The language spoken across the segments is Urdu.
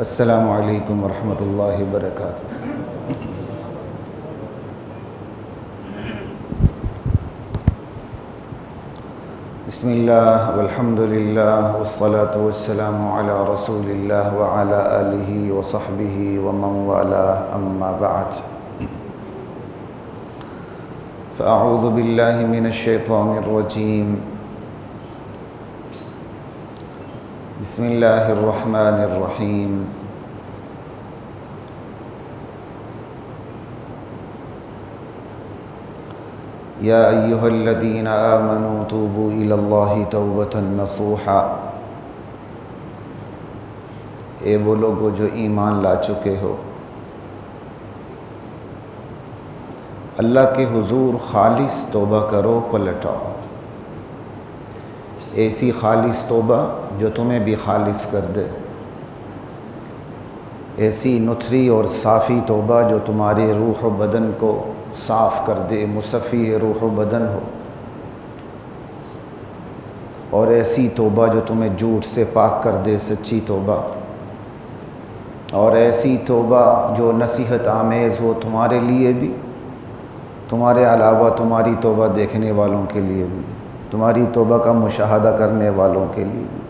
السلام علیکم ورحمۃ اللہ وبرکاتہ۔ بسم اللہ والحمد للہ والصلاة والسلام علی رسول اللہ وعلی آلہ وصحبہ ومن والاه اما بعد فاعوذ باللہ من الشیطان الرجیم بسم اللہ الرحمن الرحیم یا ایہا الذین آمنوا توبوا الی اللہ توبۃ نصوحا، اے وہ لوگو جو ایمان لا چکے ہو، اللہ کے حضور خالص توبہ کرو، پلٹ آؤ، ایسی خالص توبہ جو تمہیں بھی خالص کر دے، ایسی نتھری اور صافی توبہ جو تمہاری روح و بدن کو صاف کر دے، مصفی روح و بدن ہو، اور ایسی توبہ جو تمہیں جھوٹ سے پاک کر دے، سچی توبہ، اور ایسی توبہ جو نصیحت آمیز ہو تمہارے لیے بھی، تمہارے علاوہ تمہاری توبہ دیکھنے والوں کے لیے بھی، تمہاری توبہ کا مشاہدہ کرنے والوں کے لیے بھی۔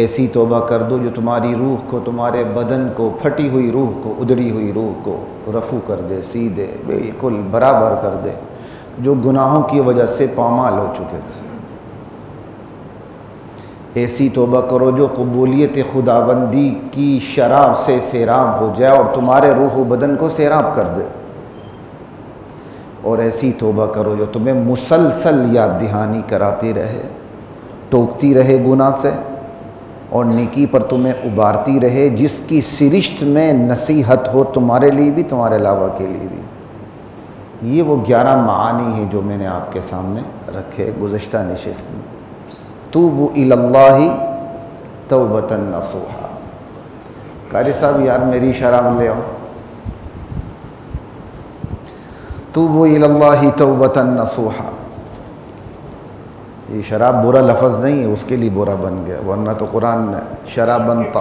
ایسی توبہ کر دو جو تمہاری روح کو، تمہارے بدن کو، پھٹی ہوئی روح کو، ادری ہوئی روح کو رفع کر دے، سیدھے بالکل برابر کر دے، جو گناہوں کی وجہ سے پامال ہو چکے تھے۔ ایسی توبہ کرو جو قبولیت خداوندی کی شراب سے سیراب ہو جائے اور تمہارے روح و بدن کو سیراب کر دے، اور ایسی توبہ کرو جو تمہیں مسلسل یاد دہانی کراتی رہے، ٹوکتی رہے گناہ سے، اور نیکی پر تمہیں ابارتی رہے، جس کی سرشت میں نصیحت ہو تمہارے لیے بھی، تمہارے علاوہ کے لیے بھی۔ یہ وہ 11 معانی ہیں جو میں نے آپ کے سامنے رکھے گزشتہ نشست میں۔ توبوا الی اللہ توبۃ نصوحا۔ قاری صاحب یار میری شراب لے آؤ۔ توبوا الی اللہ توبۃ نصوحا، یہ شراب برا لفظ نہیں ہے، اس کے لیے برا بن گیا، ورنہ تو قرآن نے شراب بنتا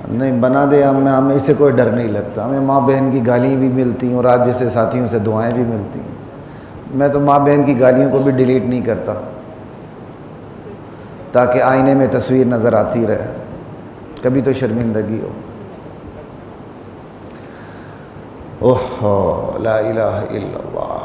نہیں بنا دے۔ ہمیں اسے کوئی ڈر نہیں لگتا، ہمیں ماں بہن کی گالیاں بھی ملتی ہیں اور آپ جیسے ساتھیوں سے دعائیں بھی ملتی ہیں۔ میں تو ماں بہن کی گالیوں کو بھی ڈیلیٹ نہیں کرتا تاکہ آئینے میں تصویر نظر آتی رہے، کبھی تو شرمندگی ہو۔ اوہ لا الہ الا اللہ۔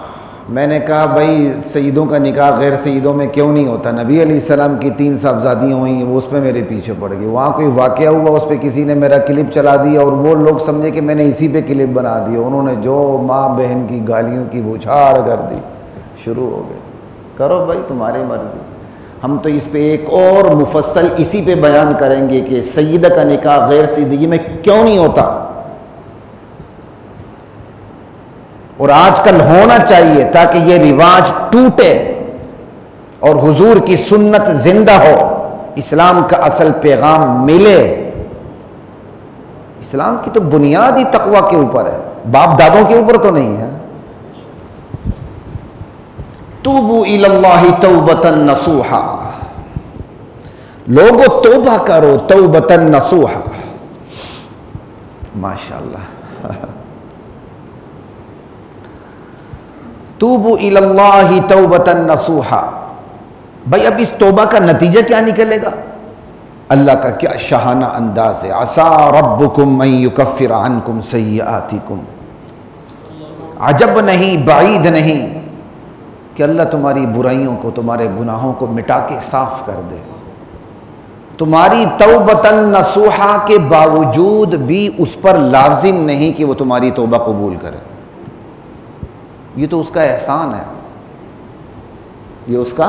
میں نے کہا بھائی سیدوں کا نکاح غیر سیدوں میں کیوں نہیں ہوتا؟ نبی علیہ السلام کی 3 صاحبزادیاں ہوئیں، وہ اس پہ میرے پیچھے پڑ گئی، وہاں کوئی واقعہ ہوا، اس پہ کسی نے میرا کلپ چلا دیا اور وہ لوگ سمجھے کہ میں نے اسی پہ کلپ بنا دیا، انہوں نے جو ماں بہن کی گالیوں کی بوچھاڑ کر دی، شروع ہو گئے۔ کرو بھائی تمہاری مرضی، ہم تو اس پہ ایک اور مفصل اسی پہ بیان کریں گے کہ سیدہ کا نکاح غیر سیدگی میں کیوں نہیں ہوتا، اور آج کل ہونا چاہیے تاکہ یہ رواج ٹوٹے اور حضور کی سنت زندہ ہو، اسلام کا اصل پیغام ملے۔ اسلام کی تو بنیاد ہی تقوی کے اوپر ہے، باپ دادوں کے اوپر تو نہیں ہے۔ توبوا الی اللہ توبۃ نصوحا، لوگو توبہ کرو توبۃ نصوحا۔ ماشاءاللہ۔ توبوا الی اللہ توبۃ نصوحا، بھائی اب اس توبہ کا نتیجہ کیا نکلے گا؟ اللہ کا کیا شاہانہ انداز ہے۔ عسیٰ ربکم ان یکفر عنکم سیئاتکم، عجب نہیں، بعید نہیں کہ اللہ تمہاری برائیوں کو، تمہارے گناہوں کو مٹا کے صاف کر دے۔ تمہاری توبۃ نصوحا کے باوجود بھی اس پر لازم نہیں کہ وہ تمہاری توبہ قبول کرے، یہ تو اس کا احسان ہے، یہ اس کا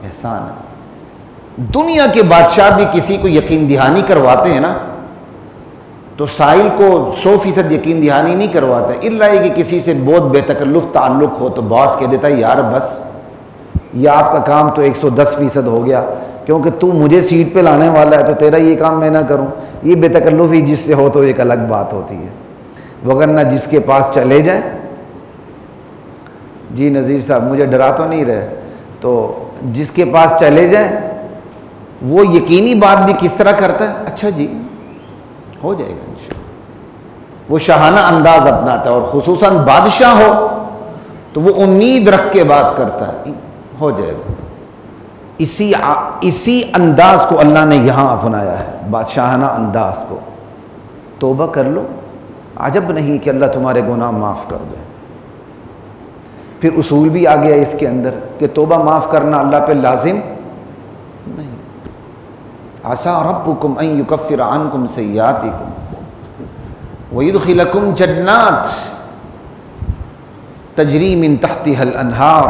احسان ہے۔ دنیا کے بادشاہ بھی کسی کو یقین دہانی کرواتے ہیں نا تو سائل کو 100% یقین دہانی نہیں کرواتے، الا یہ کہ کسی سے بہت بے تکلف تعلق ہو تو باس کہہ دیتا ہے یار بس یہ آپ کا کام تو 110% ہو گیا، کیونکہ تو مجھے سیٹ پہ لانے والا ہے تو تیرا یہ کام میں نہ کروں۔ یہ بے تکلف ہی جس سے ہو تو ایک الگ بات ہوتی ہے، وگرنہ جس کے پاس چلے جائیں۔ جی نذیر صاحب مجھے ڈرا تو نہیں رہے، تو جس کے پاس چلے جائیں وہ یقینی بات بھی کس طرح کرتا ہے، اچھا جی ہو جائے گا انشاءاللہ، وہ شاہانہ انداز اپناتا ہے، اور خصوصاً بادشاہ ہو تو وہ امید رکھ کے بات کرتا ہے، ہو جائے گا۔ اسی انداز کو اللہ نے یہاں اپنایا ہے، بادشاہانہ انداز کو۔ توبہ کر لو، عجب نہیں کہ اللہ تمہارے گناہ معاف کر دے۔ پھر اصول بھی آ گیا اس کے اندر کہ توبہ معاف کرنا اللہ پہ لازم نہیں۔ عسیٰ ربکم ان یکفر عنکم سیئاتکم ویدخلکم جنات تجری من تحتها الانہار،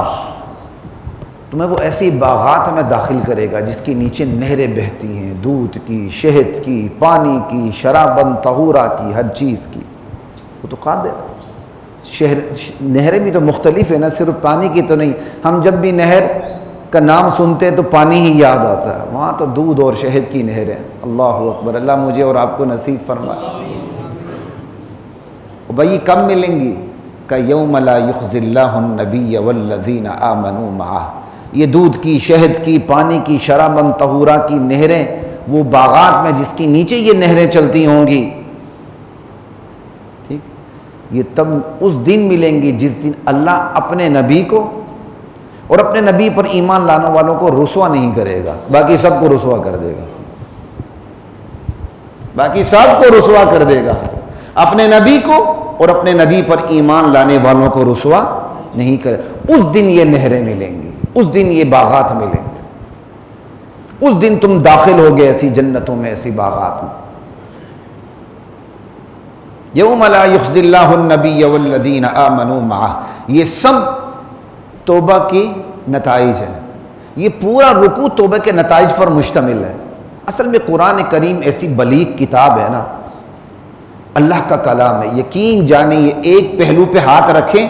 تمہیں وہ ایسی باغات میں داخل کرے گا جس کے نیچے نہریں بہتی ہیں، دودھ کی، شہد کی، پانی کی، شرابن طہورا کی، ہر چیز کی۔ وہ تو قادر نہریں بھی تو مختلف ہیں نا، صرف پانی کی تو نہیں۔ ہم جب بھی نہر کا نام سنتے تو پانی ہی یاد آتا ہے، وہاں تو دودھ اور شہد کی نہریں۔ اللہ اکبر، اللہ مجھے اور آپ کو نصیب فرمائے۔ بھائی کب ملیں گی؟ کہ یوم لا یخزی اللہ النبی والذین آمنوا معہ، یہ دودھ کی، شہد کی، پانی کی، شرابن طہورا کی نہریں، وہ باغات میں جس کی نیچے یہ نہریں چلتی ہوں گی، ٹھیک، یہ تب اس دن ملیں گی جس دن اللہ اپنے نبی کو اور اپنے نبی پر ایمان لانے والوں کو رسوا نہیں کرے گا، باقی سب کو رسوا کر دے گا، باقی سب کو رسوا کر دے گا، اپنے نبی کو اور اپنے نبی پر ایمان لانے والوں کو رسوا نہیں کرے۔ اس دن یہ نہریں ملیں گی، اس دن یہ باغات ملیں گے، اس دن تم داخل ہوگے ایسی جنتوں میں، ایسی باغات میں۔ یوم لا یخزی اللہ النبی والذین آمنوا معہ، یہ سب توبہ کی نتائج ہیں، یہ پورا رکوع توبہ کے نتائج پر مشتمل ہے۔ اصل میں قرآن کریم ایسی بلیغ کتاب ہے نا، اللہ کا کلام ہے، یقین جانے یہ ایک پہلو پہ ہاتھ رکھیں،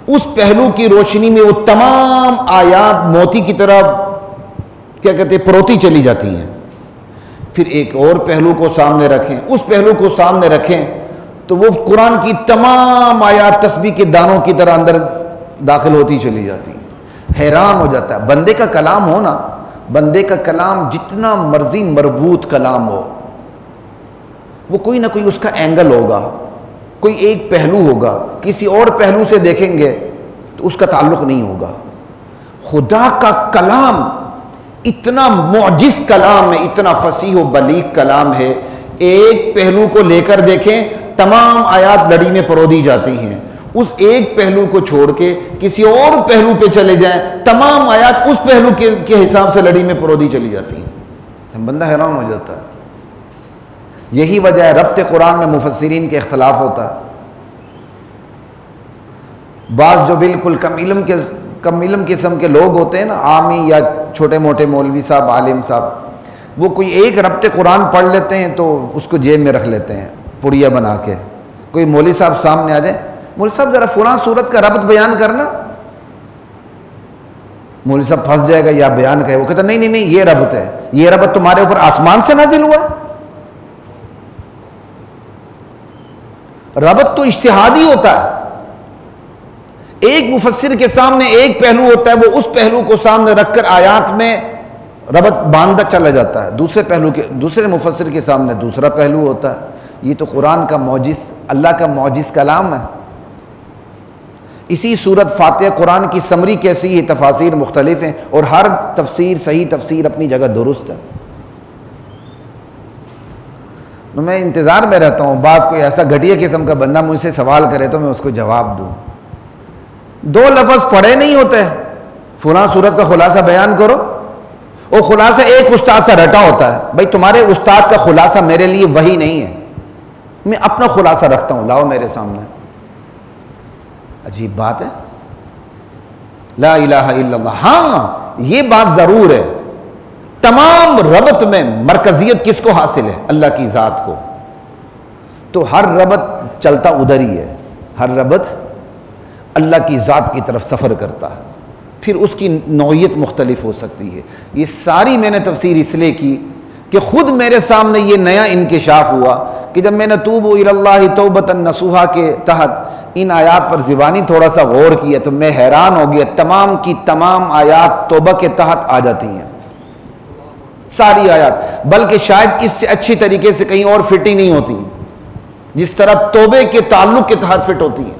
اس پہلو کی روشنی میں وہ تمام آیات موتی کی طرح کیا کہتے ہیں پروتی چلی جاتی ہیں۔ پھر ایک اور پہلو کو سامنے رکھیں، اس پہلو کو سامنے رکھیں تو وہ قرآن کی تمام آیات تسبیح کے دانوں کی طرح اندر داخل ہوتی چلی جاتی ہیں۔ حیران ہو جاتا ہے بندے کا کلام ہو نا، بندے کا کلام جتنا مرضی مربوط کلام ہو، وہ کوئی نہ کوئی اس کا اینگل ہوگا، کوئی ایک پہلو ہوگا، کسی اور پہلو سے دیکھیں گے تو اس کا تعلق نہیں ہوگا۔ خدا کا کلام اتنا معجز کلام ہے، اتنا فصیح و بلیغ کلام ہے، ایک پہلو کو لے کر دیکھیں تمام آیات لڑی میں پرو دی جاتی ہیں، اس ایک پہلو کو چھوڑ کے کسی اور پہلو پہ چلے جائیں تمام آیات اس پہلو کے حساب سے لڑی میں پرو دی چلی جاتی ہیں۔ بندہ حیران ہو جاتا ہے۔ یہی وجہ ہے ربط قرآن میں مفسرین کے اختلاف ہوتا ہے۔ بعض جو بالکل کم علم قسم کے لوگ ہوتے ہیں نا، عامی یا چھوٹے موٹے مولوی صاحب، عالم صاحب، وہ کوئی ایک ربط قرآن پڑھ لیتے ہیں تو اس کو جیب میں رکھ لیتے ہیں پڑیا بنا کے۔ کوئی مولوی صاحب سامنے آ جائے، مولوی صاحب ذرا فلاں صورت کا ربط بیان کرنا، مولوی صاحب پھنس جائے گا یا بیان کہے، وہ کہتا نہیں نہیں نہیں یہ ربط ہے، یہ ربط تمہارے اوپر آسمان سے نازل ہوا ہے۔ ربط تو اجتہادی ہوتا ہے، ایک مفسر کے سامنے ایک پہلو ہوتا ہے، وہ اس پہلو کو سامنے رکھ کر آیات میں ربط باندھا چلا جاتا ہے، دوسرے مفسر کے سامنے دوسرا پہلو ہوتا ہے۔ یہ تو قرآن کا معجز، اللہ کا معجز کلام ہے۔ اسی صورت فاتحہ قرآن کی سمری کیسی ہے، تفاسیر مختلف ہیں اور ہر تفسیر صحیح تفسیر اپنی جگہ درست ہے۔ میں انتظار میں رہتا ہوں بعض کوئی ایسا گھٹیا قسم کا بندہ مجھ سے سوال کرے تو میں اس کو جواب دوں۔ دو لفظ پڑھے نہیں ہوتے، فلاں صورت کا خلاصہ بیان کرو، وہ خلاصہ ایک استاد سے رٹا ہوتا ہے۔ بھائی تمہارے استاد کا خلاصہ میرے لیے وہی نہیں ہے، میں اپنا خلاصہ رکھتا ہوں، لاؤ میرے سامنے۔ عجیب بات ہے، لا الہ الا اللہ۔ ہاں یہ بات ضرور ہے، تمام ربط میں مرکزیت کس کو حاصل ہے؟ اللہ کی ذات کو، تو ہر ربط چلتا ادھر ہی ہے، ہر ربط اللہ کی ذات کی طرف سفر کرتا ہے، پھر اس کی نوعیت مختلف ہو سکتی ہے۔ یہ ساری میں نے تفسیر اس لیے کی کہ خود میرے سامنے یہ نیا انکشاف ہوا کہ جب میں نے توبوا الی اللہ توبۃ نصوحا کے تحت ان آیات پر زبانی تھوڑا سا غور کیا تو میں حیران ہو گیا، تمام کی تمام آیات توبہ کے تحت آ جاتی ہیں۔ ساری آیات، بلکہ شاید اس سے اچھی طریقے سے کہیں اور فٹ ہی نہیں ہوتی جس طرح توبے کے تعلق کے تحت فٹ ہوتی ہے.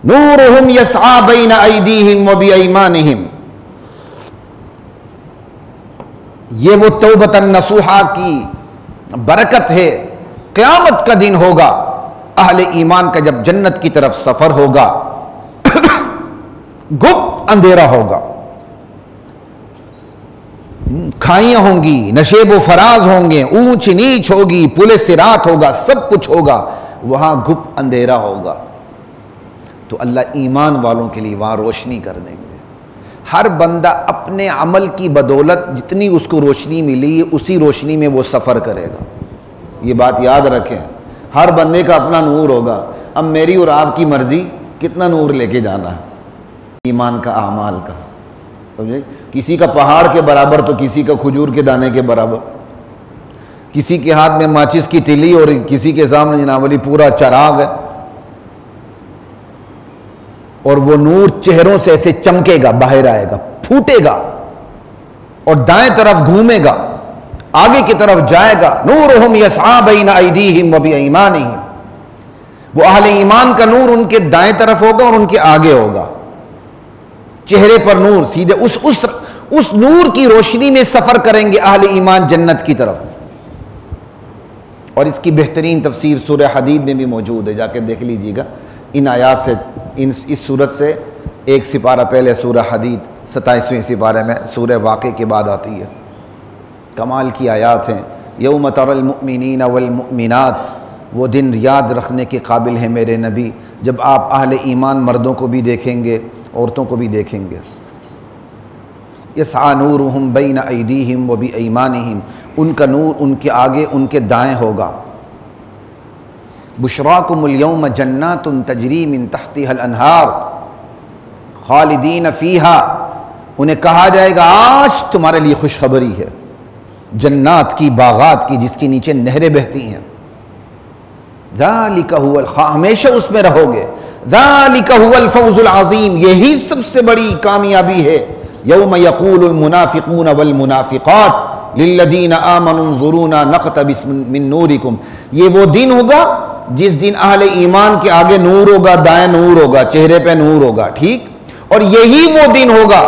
نورہم یسعی بین ایدیہم و بایمانہم، یہ وہ توبۃ النصوحہ کی برکت ہے. قیامت کا دن ہوگا اہل ایمان کا جب جنت کی طرف سفر ہوگا، گپ اندھیرا ہوگا، کھائیاں ہوں گی، نشیب و فراز ہوں گے، اونچ نیچ ہوگی، پل صراط ہوگا، سب کچھ ہوگا، وہاں گپ اندھیرا ہوگا. تو اللہ ایمان والوں کے لیے وہاں روشنی کر دیں گے. ہر بندہ اپنے عمل کی بدولت جتنی اس کو روشنی ملی ہے اسی روشنی میں وہ سفر کرے گا. یہ بات یاد رکھیں، ہر بندے کا اپنا نور ہوگا. اب میری اور آپ کی مرضی کتنا نور لے کے جانا ہے ایمان کا، اعمال کا. سمجھے؟ کسی کا پہاڑ کے برابر تو کسی کا کھجور کے دانے کے برابر، کسی کے ہاتھ میں ماچس کی تلی اور کسی کے سامنے جناب علی پورا چراغ ہے، اور وہ نور چہروں سے ایسے چمکے گا، باہر آئے گا، پھوٹے گا اور دائیں طرف گھومے گا، آگے کی طرف جائے گا. نورہم یسعی بین ایدیہم و بایمانہم، وہ اہل ایمان کا نور ان کے دائیں طرف ہوگا اور ان کے آگے ہوگا. چہرے پر نور، سیدھے اس نور کی روشنی میں سفر کریں گے اہل ایمان جنت کی طرف. اور اس کی بہترین تفسیر سورہ حدید میں بھی موجود ہے، جا کے دیکھ لیجیے گا. ان آیات سے، اس سورت سے ایک سپارہ پہلے سورہ حدید 27ویں سپارے میں سورہ واقع کے بعد آتی ہے. کمال کی آیات ہیں. یوم تری المؤمنین والمؤمنات، وہ دن یاد رکھنے کے قابل ہے میرے نبی جب آپ اہل ایمان مردوں کو بھی دیکھیں گے، عورتوں کو بھی دیکھیں گے. یسعی نورہم بین ایدیہم و بایمانہم، ان کا نور ان کے آگے ان کے دائیں ہوگا. بشراکم اليوم جنات تجری من تحتها الانہار خالدین فیہا، انہیں کہا جائے گا آج تمہارے لیے خوشخبری ہے جنات کی، باغات کی، جس کے نیچے نہریں بہتی ہیں. ذالک هو ہمیشہ اس میں رہو گے. ذالک هو الفوز العظیم، یہی سب سے بڑی کامیابی ہے. یوم یقول المنافقون والمنافقات للذین آمنوا انظرونا نقتبس من نورکم، یہ وہ دن ہوگا جس دن اہل ایمان کے آگے نور ہوگا، دائیں نور ہوگا، چہرے پہ نور ہوگا. ٹھیک، اور یہی وہ دن ہوگا.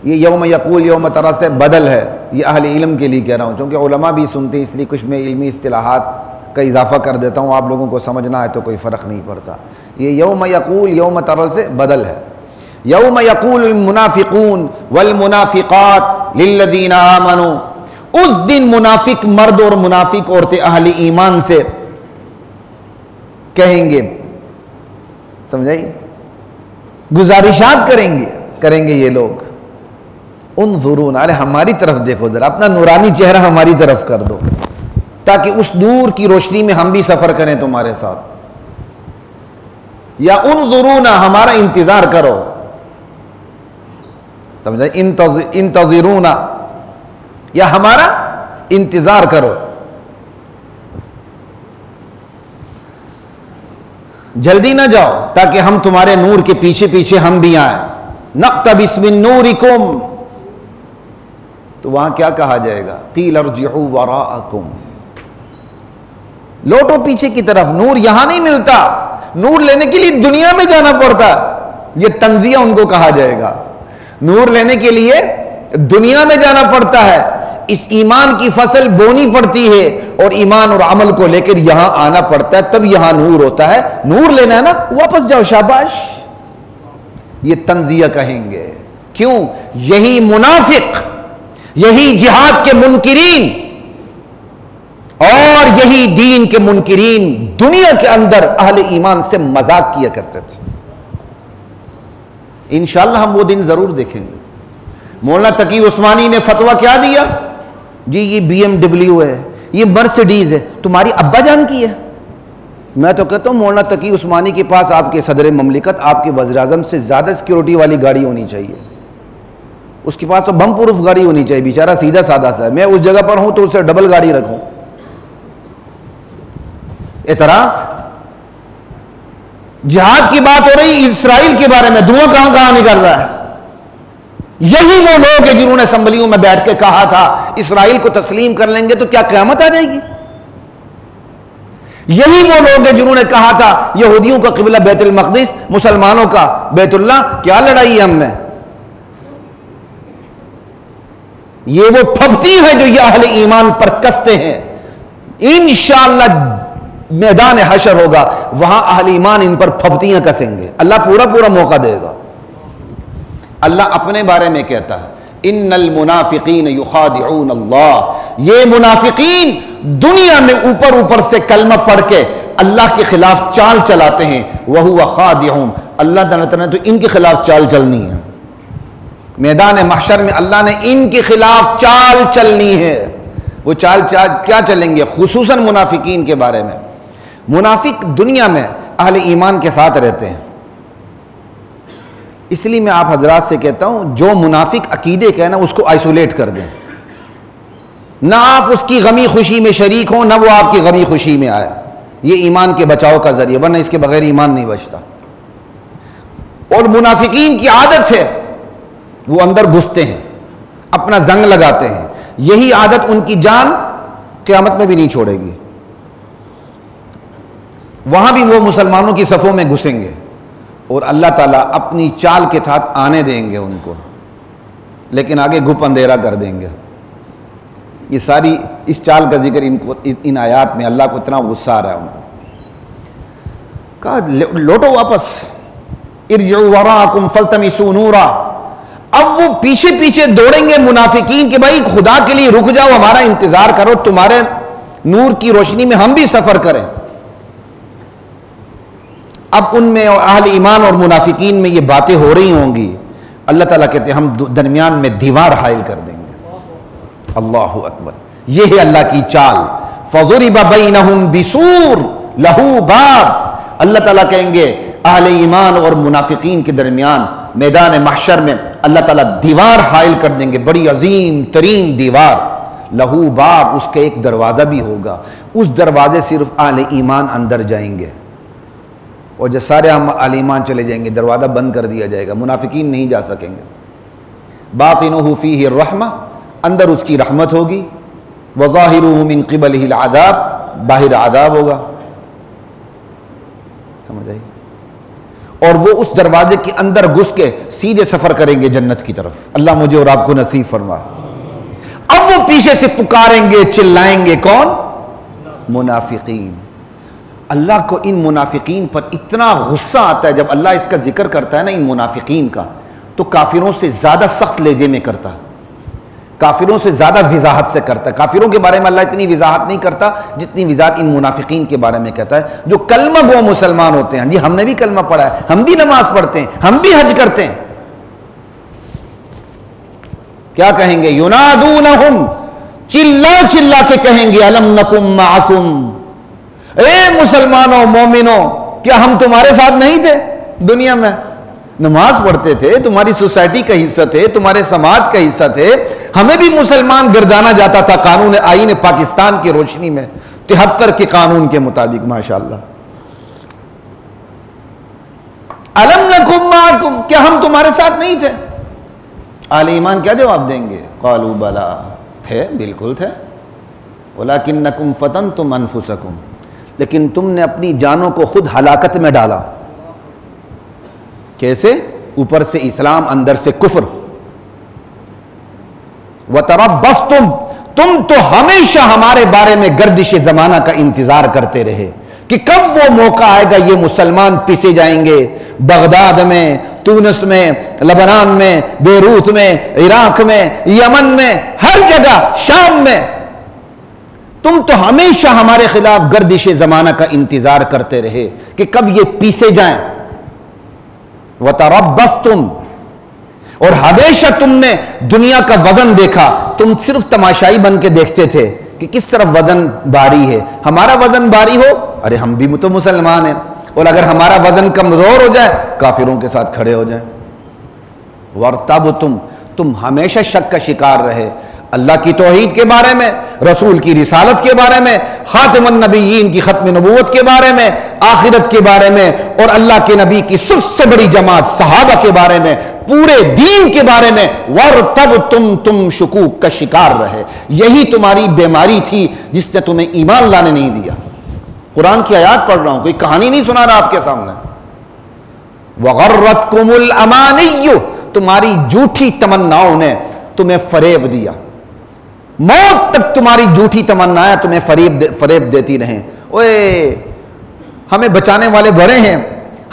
یہ یوم یقول یوم ترا سے بدل ہے، یہ اہل علم کے لیے کہہ رہا ہوں چونکہ علماء بھی سنتے ہیں، اس لیے کچھ میں علمی اصطلاحات کا اضافہ کر دیتا ہوں. آپ لوگوں کو سمجھنا ہے تو کوئی فرق نہیں پڑتا. یہ یوم یقول یوم ترا سے بدل ہے. یوم یقول المنافقون والمنافقات للذین آمنوا، اس دن منافق مرد اور منافق عورتیں اہل ایمان سے کہیں گے، سمجھائی، گزارشات کریں گے یہ لوگ. انظرونا، ارے ہماری طرف دیکھو ذرا، اپنا نورانی چہرہ ہماری طرف کر دو تاکہ اس نور کی روشنی میں ہم بھی سفر کریں تمہارے ساتھ. یا انظرونا، ہمارا انتظار کرو، سمجھا، انتظرونا، یا ہمارا انتظار کرو، جلدی نہ جاؤ تاکہ ہم تمہارے نور کے پیچھے پیچھے ہم بھی آئیں. نقتبس من نورکم، تو وہاں کیا کہا جائے گا؟ قیل ارجعوا وراءکم، لوٹو پیچھے کی طرف. نور یہاں نہیں ملتا، نور لینے کے لیے دنیا میں جانا پڑتا. یہ تنزیہ ان کو کہا جائے گا. نور لینے کے لیے دنیا میں جانا پڑتا ہے، اس ایمان کی فصل بونی پڑتی ہے اور ایمان اور عمل کو لے کر یہاں آنا پڑتا ہے، تب یہاں نور ہوتا ہے. نور لینا ہے نا، واپس جاؤ، شاباش. یہ تنزیہ کہیں گے. کیوں؟ یہی منافق، یہی جہاد کے منکرین اور یہی دین کے منکرین دنیا کے اندر اہل ایمان سے مذاق کیا کرتے تھے. انشاءاللہ ہم وہ دن ضرور دیکھیں گے. مولانا تقی عثمانی نے فتویٰ کیا دیا؟ جی یہ BMW ہے، یہ مرسڈیز ہے، تمہاری ابا جان کی ہے. میں تو کہتا ہوں مولانا تقی عثمانی کے پاس آپ کے صدر مملکت، آپ کے وزیر اعظم سے زیادہ سیکیورٹی والی گاڑی ہونی چاہیے. اس کے پاس تو بم پروف گاڑی ہونی چاہیے، بیچارہ سیدھا سادہ سا ہے. میں اس جگہ پر ہوں تو اسے ڈبل گاڑی رکھوں. اعتراض؟ جہاد کی بات ہو رہی، اسرائیل کے بارے میں دھواں کہاں کہاں نکل رہا ہے. یہی وہ لوگ ہیں جنہوں نے اسمبلیوں میں بیٹھ کے کہا تھا اسرائیل کو تسلیم کر لیں گے تو کیا قیامت آ جائے گی؟ یہی وہ لوگ ہیں جنہوں نے کہا تھا یہودیوں کا قبلہ بیت المقدس، مسلمانوں کا بیت اللہ، کیا لڑائی ہے ہم میں؟ یہ وہ پھبتی ہیں جو یہ اہل ایمان پر کستے ہیں۔ انشاءاللہ میدان حشر ہوگا، وہاں اہل ایمان ان پر پھبتیاں کسیں گے، اللہ پورا موقع دے گا۔ اللہ اپنے بارے میں کہتا ہے ان المنافقین یخادعون اللہ، یہ منافقین دنیا میں اوپر سے کلمہ پڑھ کے اللہ کے خلاف چال چلاتے ہیں، وَهُوَ خَادِعُهُمْ، اللہ تعالیٰ نے تو ان کے خلاف چال چلنی ہے، میدان محشر میں اللہ نے ان کے خلاف چال چلنی ہے۔ وہ چال کیا چلیں گے؟ خصوصاً منافقین کے بارے میں۔ منافق دنیا میں اہل ایمان کے ساتھ رہتے ہیں، اس لیے میں آپ حضرات سے کہتا ہوں جو منافق عقیدے کا ہے نا اس کو آئسولیٹ کر دیں، نہ آپ اس کی غمی خوشی میں شریک ہوں، نہ وہ آپ کی غمی خوشی میں آئے، یہ ایمان کے بچاؤ کا ذریعہ، ورنہ اس کے بغیر ایمان نہیں بچتا۔ اور منافقین کی عادت ہے وہ اندر گھستے ہیں، اپنا زنگ لگاتے ہیں، یہی عادت ان کی جان قیامت میں بھی نہیں چھوڑے گی، وہاں بھی وہ مسلمانوں کی صفوں میں گھسیں گے اور اللہ تعالیٰ اپنی چال کے ساتھ آنے دیں گے ان کو، لیکن آگے گھپ اندھیرا کر دیں گے۔ یہ ساری اس چال کا ذکر ان آیات میں اللہ کو اتنا غصہ آ رہا ہے ان کو، کہا لوٹو واپس، ارجعوا وراءکم فالتمسوا نورا۔ اب وہ پیچھے دوڑیں گے منافقین کہ بھائی خدا کے لیے رک جاؤ، ہمارا انتظار کرو، تمہارے نور کی روشنی میں ہم بھی سفر کریں۔ اب ان میں اہل ایمان اور منافقین میں یہ باتیں ہو رہی ہوں گی، اللہ تعالیٰ کہتے ہیں ہم درمیان میں دیوار حائل کر دیں گے۔ اللہ اکبر، یہ ہے اللہ کی چال۔ فَضُرِبَ بَيْنَهُمْ بِسُورٍ لَهُ بَابٌ، اللہ تعالیٰ کہیں گے اہل ایمان اور منافقین کے درمیان میدان محشر میں اللہ تعالیٰ دیوار حائل کر دیں گے، بڑی عظیم ترین دیوار، لہو باب، اس کا ایک دروازہ بھی ہوگا، اس دروازے صرف اہل ایمان اندر جائیں گے، اور جب سارے ہم اہل ایمان چلے جائیں گے دروازہ بند کر دیا جائے گا، منافقین نہیں جا سکیں گے۔ باطنہ فیہ الرحمہ، اندر اس کی رحمت ہوگی، وظاہرہ من قبلہ العذاب، باہر عذاب ہوگا، سمجھ آئی؟ اور وہ اس دروازے کے اندر گھس کے سیدھے سفر کریں گے جنت کی طرف، اللہ مجھے اور آپ کو نصیب فرمائے۔ اب وہ پیچھے سے پکاریں گے، چلائیں گے، کون؟ منافقین۔ اللہ کو ان منافقین پر اتنا غصہ آتا ہے، جب اللہ اس کا ذکر کرتا ہے نا ان منافقین کا، تو کافروں سے زیادہ سخت لہجے میں کرتا ہے، کافروں سے زیادہ وضاحت سے کرتا ہے۔ کافروں کے بارے میں اللہ اتنی وضاحت نہیں کرتا جتنی وضاحت ان منافقین کے بارے میں کہتا ہے، جو کلمہ گو مسلمان ہوتے ہیں۔ جی ہم نے بھی کلمہ پڑھا ہے، ہم بھی نماز پڑھتے ہیں، ہم بھی حج کرتے ہیں، کیا کہیں گے؟ ینادونہم، چلا کے کہیں گے، الم نکم معکم، اے مسلمانوں مومنوں، کیا ہم تمہارے ساتھ نہیں تھے دنیا میں؟ نماز پڑھتے تھے، تمہاری سوسائٹی کا حصہ تھے، تمہارے سماج کا حصہ تھے، ہمیں بھی مسلمان گردانا جاتا تھا قانون آئین پاکستان کی روشنی میں، 73 کے قانون کے مطابق، ماشاءاللہ۔ الم نکم معکم، کیا ہم تمہارے ساتھ نہیں تھے؟ اہل ایمان کیا جواب دیں گے؟ قالوا بلا، تھے، بالکل تھے، ولکنکم فتنتم انفسکم، لیکن تم نے اپنی جانوں کو خود ہلاکت میں ڈالا۔ کیسے؟ اوپر سے اسلام، اندر سے کفر۔ وَتَرَبَّصْتُمْ، تم تو ہمیشہ ہمارے بارے میں گردش زمانہ کا انتظار کرتے رہے کہ کب وہ موقع آئے گا یہ مسلمان پیسے جائیں گے، بغداد میں، تونس میں، لبنان میں، بیروت میں، عراق میں، یمن میں، ہر جگہ، شام میں۔ تم تو ہمیشہ ہمارے خلاف گردش زمانہ کا انتظار کرتے رہے کہ کب یہ پیسے جائیں۔ وَتَرَبَّصْتُمْ، اور ہمیشہ تم نے دنیا کا وزن دیکھا، تم صرف تماشائی بن کے دیکھتے تھے کہ کس طرف وزن باری ہے۔ ہمارا وزن باری ہو، ارے ہم بھی تو مسلمان ہیں، اور اگر ہمارا وزن کمزور ہو جائے کافروں کے ساتھ کھڑے ہو جائیں۔ وَارْتَبْتُمْ، تم ہمیشہ شک کا شکار رہے اللہ کی توحید کے بارے میں، رسول کی رسالت کے بارے میں، خاتم النبیین کی ختم نبوت کے بارے میں، آخرت کے بارے میں، اور اللہ کے نبی کی سب سے بڑی جماعت صحابہ کے بارے میں، پورے دین کے بارے میں۔ وَارْتَبْتُمْ شکوک کا شکار رہے۔ یہی تمہاری بیماری تھی جس نے تمہیں ایمان لانے نہیں دیا۔ قرآن کی آیات پڑھ رہا ہوں، کوئی کہانی نہیں سنا رہا آپ کے سامنے۔ وَغَرَّتْكُمُ الْأَمَانِيُّ، تمہاری جھوٹی تمناؤں نے تمہیں فریب دیا، موت تک تمہاری جھوٹی تمنائیں تمہیں فریب دیتی رہیں۔ اوے ہمیں بچانے والے بڑے ہیں،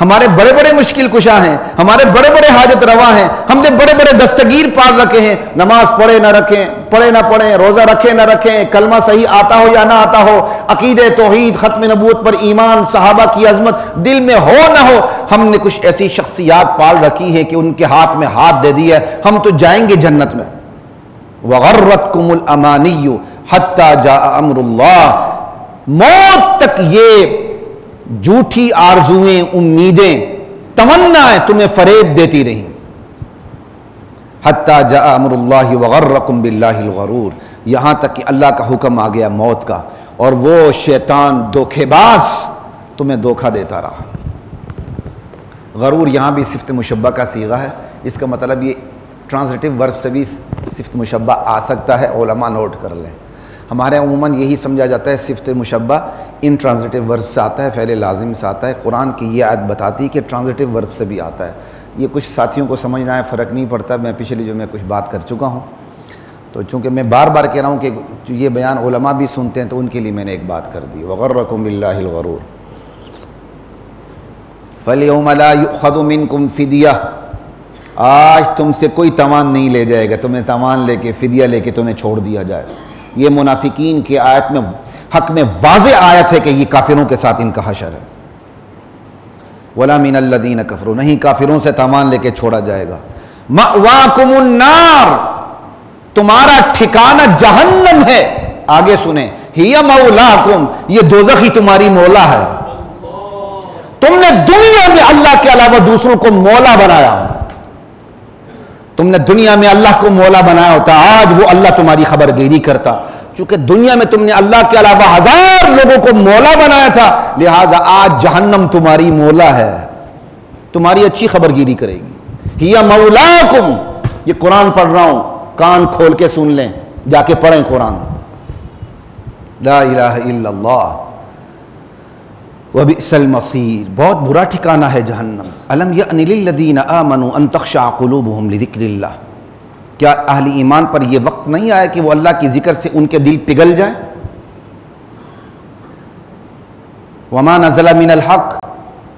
ہمارے بڑے بڑے مشکل کشا ہیں، ہمارے بڑے بڑے حاجت روا ہیں، ہم نے بڑے بڑے دستگیر پال رکھے ہیں، نماز پڑھے نہ رکھیں، پڑھے نہ پڑھیں، روزہ رکھے نہ رکھیں، کلمہ صحیح آتا ہو یا نہ آتا ہو، عقیدہ توحید، ختم نبوت پر ایمان، صحابہ کی عظمت دل میں ہو نہ ہو، ہم نے کچھ ایسی شخصیات پال رکھی ہیں کہ ان کے ہاتھ میں ہاتھ دے دیا ہے، ہم تو جائیں گے جنت میں۔ وَغَرَّتْكُمُ الْأَمَانِيُّ حَتَّى جَاءَ أَمْرُ اللَّهِ، موت تک یہ جھوٹی آرزویں، امیدیں، تمنائیں تمہیں فریب دیتی رہیں۔ حَتَّى جَاءَ أَمْرُ اللَّهِ وَغَرَّكُمْ بِاللَّهِ الْغَرُورُ، یہاں تک کہ اللہ کا حکم آ گیا موت کا، اور وہ شیطان دھوکے باز تمہیں دھوکہ دیتا رہا۔ غرور یہاں بھی صفت مشبہ کا صیغہ ہے، اس کا مطلب یہ ٹرانزٹیو ورب سے بھی صفت مشبہ آ سکتا ہے، علماء نوٹ کر لیں۔ ہمارے عموماً یہی سمجھا جاتا ہے صفت مشبہ ان ٹرانزٹیو ورب سے آتا ہے، فعل لازم سے آتا ہے۔ قرآن کی یہ آیت بتاتی ہے کہ ٹرانزٹیو ورب سے بھی آتا ہے۔ یہ کچھ ساتھیوں کو سمجھنا ہے، فرق نہیں پڑتا، میں پچھلی جو میں کچھ بات کر چکا ہوں، تو چونکہ میں بار بار کہہ رہا ہوں کہ یہ بیان علماء بھی سنتے ہیں تو ان کے لیے میں نے ایک بات کر دی۔ وَغَرَّكُمْ بِاللَّهِ الْغَرُورُ فَالْيَوْمَ لَا يُؤْخَذُ مِنْكُمْ فِدْيَةٌ، آج تم سے کوئی تاوان نہیں لے جائے گا، تمہیں تاوان لے کے، فدیہ لے کے تمہیں چھوڑ دیا جائے۔ یہ منافقین کی آیت میں حق میں واضح آیت ہے کہ یہ کافروں کے ساتھ ان کا حشر ہے۔ وَلَا مِنَ الَّذِينَ كَفَرُوا، نہیں کافروں سے تاوان لے کے چھوڑا جائے گا۔ مَأْوَاكُمُ النَّارُ، تمہارا ٹھکانہ جہنم ہے۔ آگے سنیں، ہِیَ مَوْلَاكُمْ، یہ دوزخ ہی تمہاری مولا ہے۔ تم نے دنیا میں اللہ کے علاوہ دوسروں کو مولا بنایا، تم نے دنیا میں اللہ کو مولا بنایا ہوتا، آج وہ اللہ تمہاری خبر گیری کرتا۔ چونکہ دنیا میں تم نے اللہ کے علاوہ ہزار لوگوں کو مولا بنایا تھا، لہٰذا آج جہنم تمہاری مولا ہے، تمہاری اچھی خبر گیری کرے گی۔ ہِیَ مولاکم، یہ قرآن پڑھ رہا ہوں، کان کھول کے سن لیں، جا کے پڑھیں قرآن۔ لا الہ الا اللہ وَبِئْسَ الْمَصِيرُ، بہت برا ٹھکانہ ہے جہنم۔ أَلَمْ يَأْنِ لِلَّذِينَ آمَنُوا أَن تَخْشَعَ قُلُوبُهُمْ لِذِكْرِ اللَّهِ، کیا اہل ایمان پر یہ وقت نہیں آیا کہ وہ اللہ کی ذکر سے ان کے دل پگھل جائیں؟ وَمَا نَزَلَ مِنَ الْحَقِّ،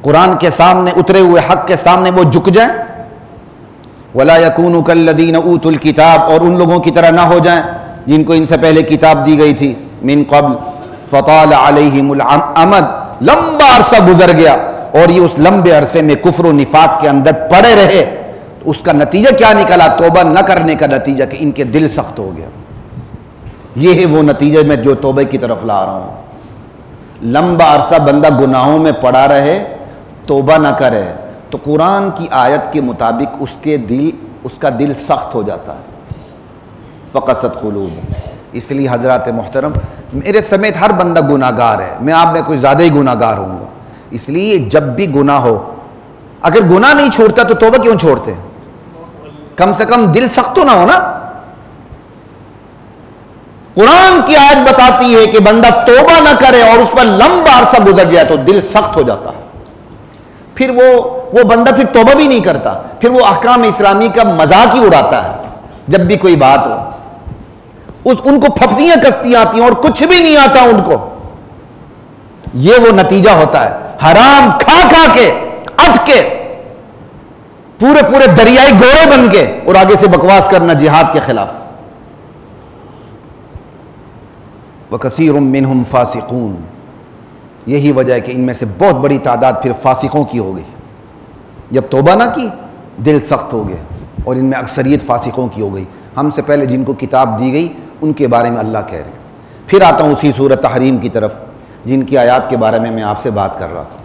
قرآن کے سامنے اترے ہوئے حق کے سامنے وہ جھک جائیں۔ وَلَا يَكُونُوا كَالَّذِينَ أُوتُوا الْكِتَابَ، اور ان لوگوں کی طرح نہ ہو جائیں جن کو ان سے پہلے کتاب دی گئی تھی، مِن قبل فَطَالَ عَلَيْهِمُ الْأَمَدُ، لمبا عرصہ گزر گیا اور یہ اس لمبے عرصے میں کفر و نفاق کے اندر پڑے رہے، اس کا نتیجہ کیا نکلا؟ توبہ نہ کرنے کا نتیجہ کہ ان کے دل سخت ہو گیا۔ یہ ہے وہ نتیجہ میں جو توبہ کی طرف لا رہا ہوں۔ لمبا عرصہ بندہ گناہوں میں پڑا رہے، توبہ نہ کرے، تو قرآن کی آیت کے مطابق اس کا دل سخت ہو جاتا ہے۔ فقست قلوب، اس لیے حضرات محترم، میرے سمیت ہر بندہ گناہ گار ہے، میں آپ میں کچھ زیادہ ہی گناہ گار ہوں گا، اس لیے جب بھی گناہ ہو، اگر گناہ نہیں چھوڑتا تو توبہ کیوں چھوڑتے ہیں؟ کم سے کم دل سخت تو نہ ہو نا۔ قرآن کی آیت بتاتی ہے کہ بندہ توبہ نہ کرے اور اس پر لمبا عرصہ گزر جائے تو دل سخت ہو جاتا ہے، پھر وہ بندہ پھر توبہ بھی نہیں کرتا، پھر وہ احکام اسلامی کا مذاق ہی اڑاتا ہے۔ جب بھی کوئی بات ہو ان کو پھپتیاں کستی آتی ہیں اور کچھ بھی نہیں آتا ان کو۔ یہ وہ نتیجہ ہوتا ہے، حرام کھا کھا کے اٹھ کے پورے دریائی گھوڑے بن کے اور آگے سے بکواس کرنا جہاد کے خلاف۔ وَكَثِيرٌ مِّنْهُمْ فَاسِقُونَ، یہی وجہ ہے کہ ان میں سے بہت بڑی تعداد پھر فاسقوں کی ہو گئی۔ جب توبہ نہ کی دل سخت ہو گئے اور ان میں اکثریت فاسقوں کی ہو گئی۔ ہم سے پہلے جن کو کتاب دی گئی ان کے بارے میں اللہ کہہ رہے ہیں۔ پھر آتا ہوں اسی سورۃ تحریم کی طرف جن کی آیات کے بارے میں آپ سے بات کر رہا تھا۔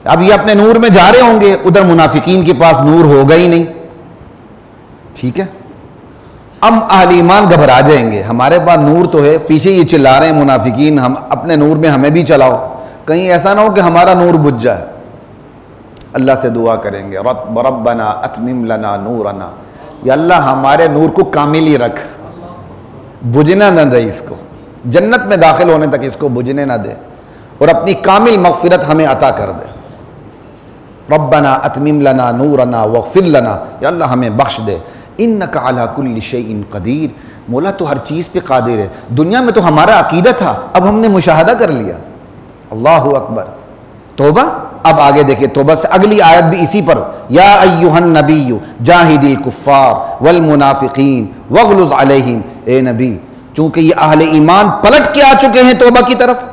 اب یہ اپنے نور میں جا رہے ہوں گے، ادھر منافقین کے پاس نور ہوگا ہی نہیں، ٹھیک ہے۔ اب اہل ایمان گھبرا جائیں گے، ہمارے پاس نور تو ہے، پیچھے یہ چلا رہے ہیں منافقین ہم اپنے نور میں ہمیں بھی چلاؤ، کہیں ایسا نہ ہو کہ ہمارا نور بجھ جائے۔ اللہ سے دعا کریں گے ربنا اتمم لنا نورنا، یا اللہ ہمارے نور کو کامل ہی رکھ، بجھنا نہ دے، اس کو جنت میں داخل ہونے تک اس کو بجھنے نہ دے، اور اپنی کامل مغفرت ہمیں عطا کر دے۔ ربنا اتمم لنا نورنا واغفر لنا، یا اللہ ہمیں بخش دے، انک علی کل شیء قدیر، مولا تو ہر چیز پہ قادر ہے۔ دنیا میں تو ہمارا عقیدہ تھا، اب ہم نے مشاہدہ کر لیا۔ اللہ اکبر۔ توبہ، اب آگے دیکھیں توبہ سے اگلی آیت بھی اسی پر، یا ایھا النبی جاہد الکفار والمنافقین واغلظ علیہم، اے نبی چونکہ یہ اہل ایمان پلٹ کے آ چکے ہیں توبہ کی طرف،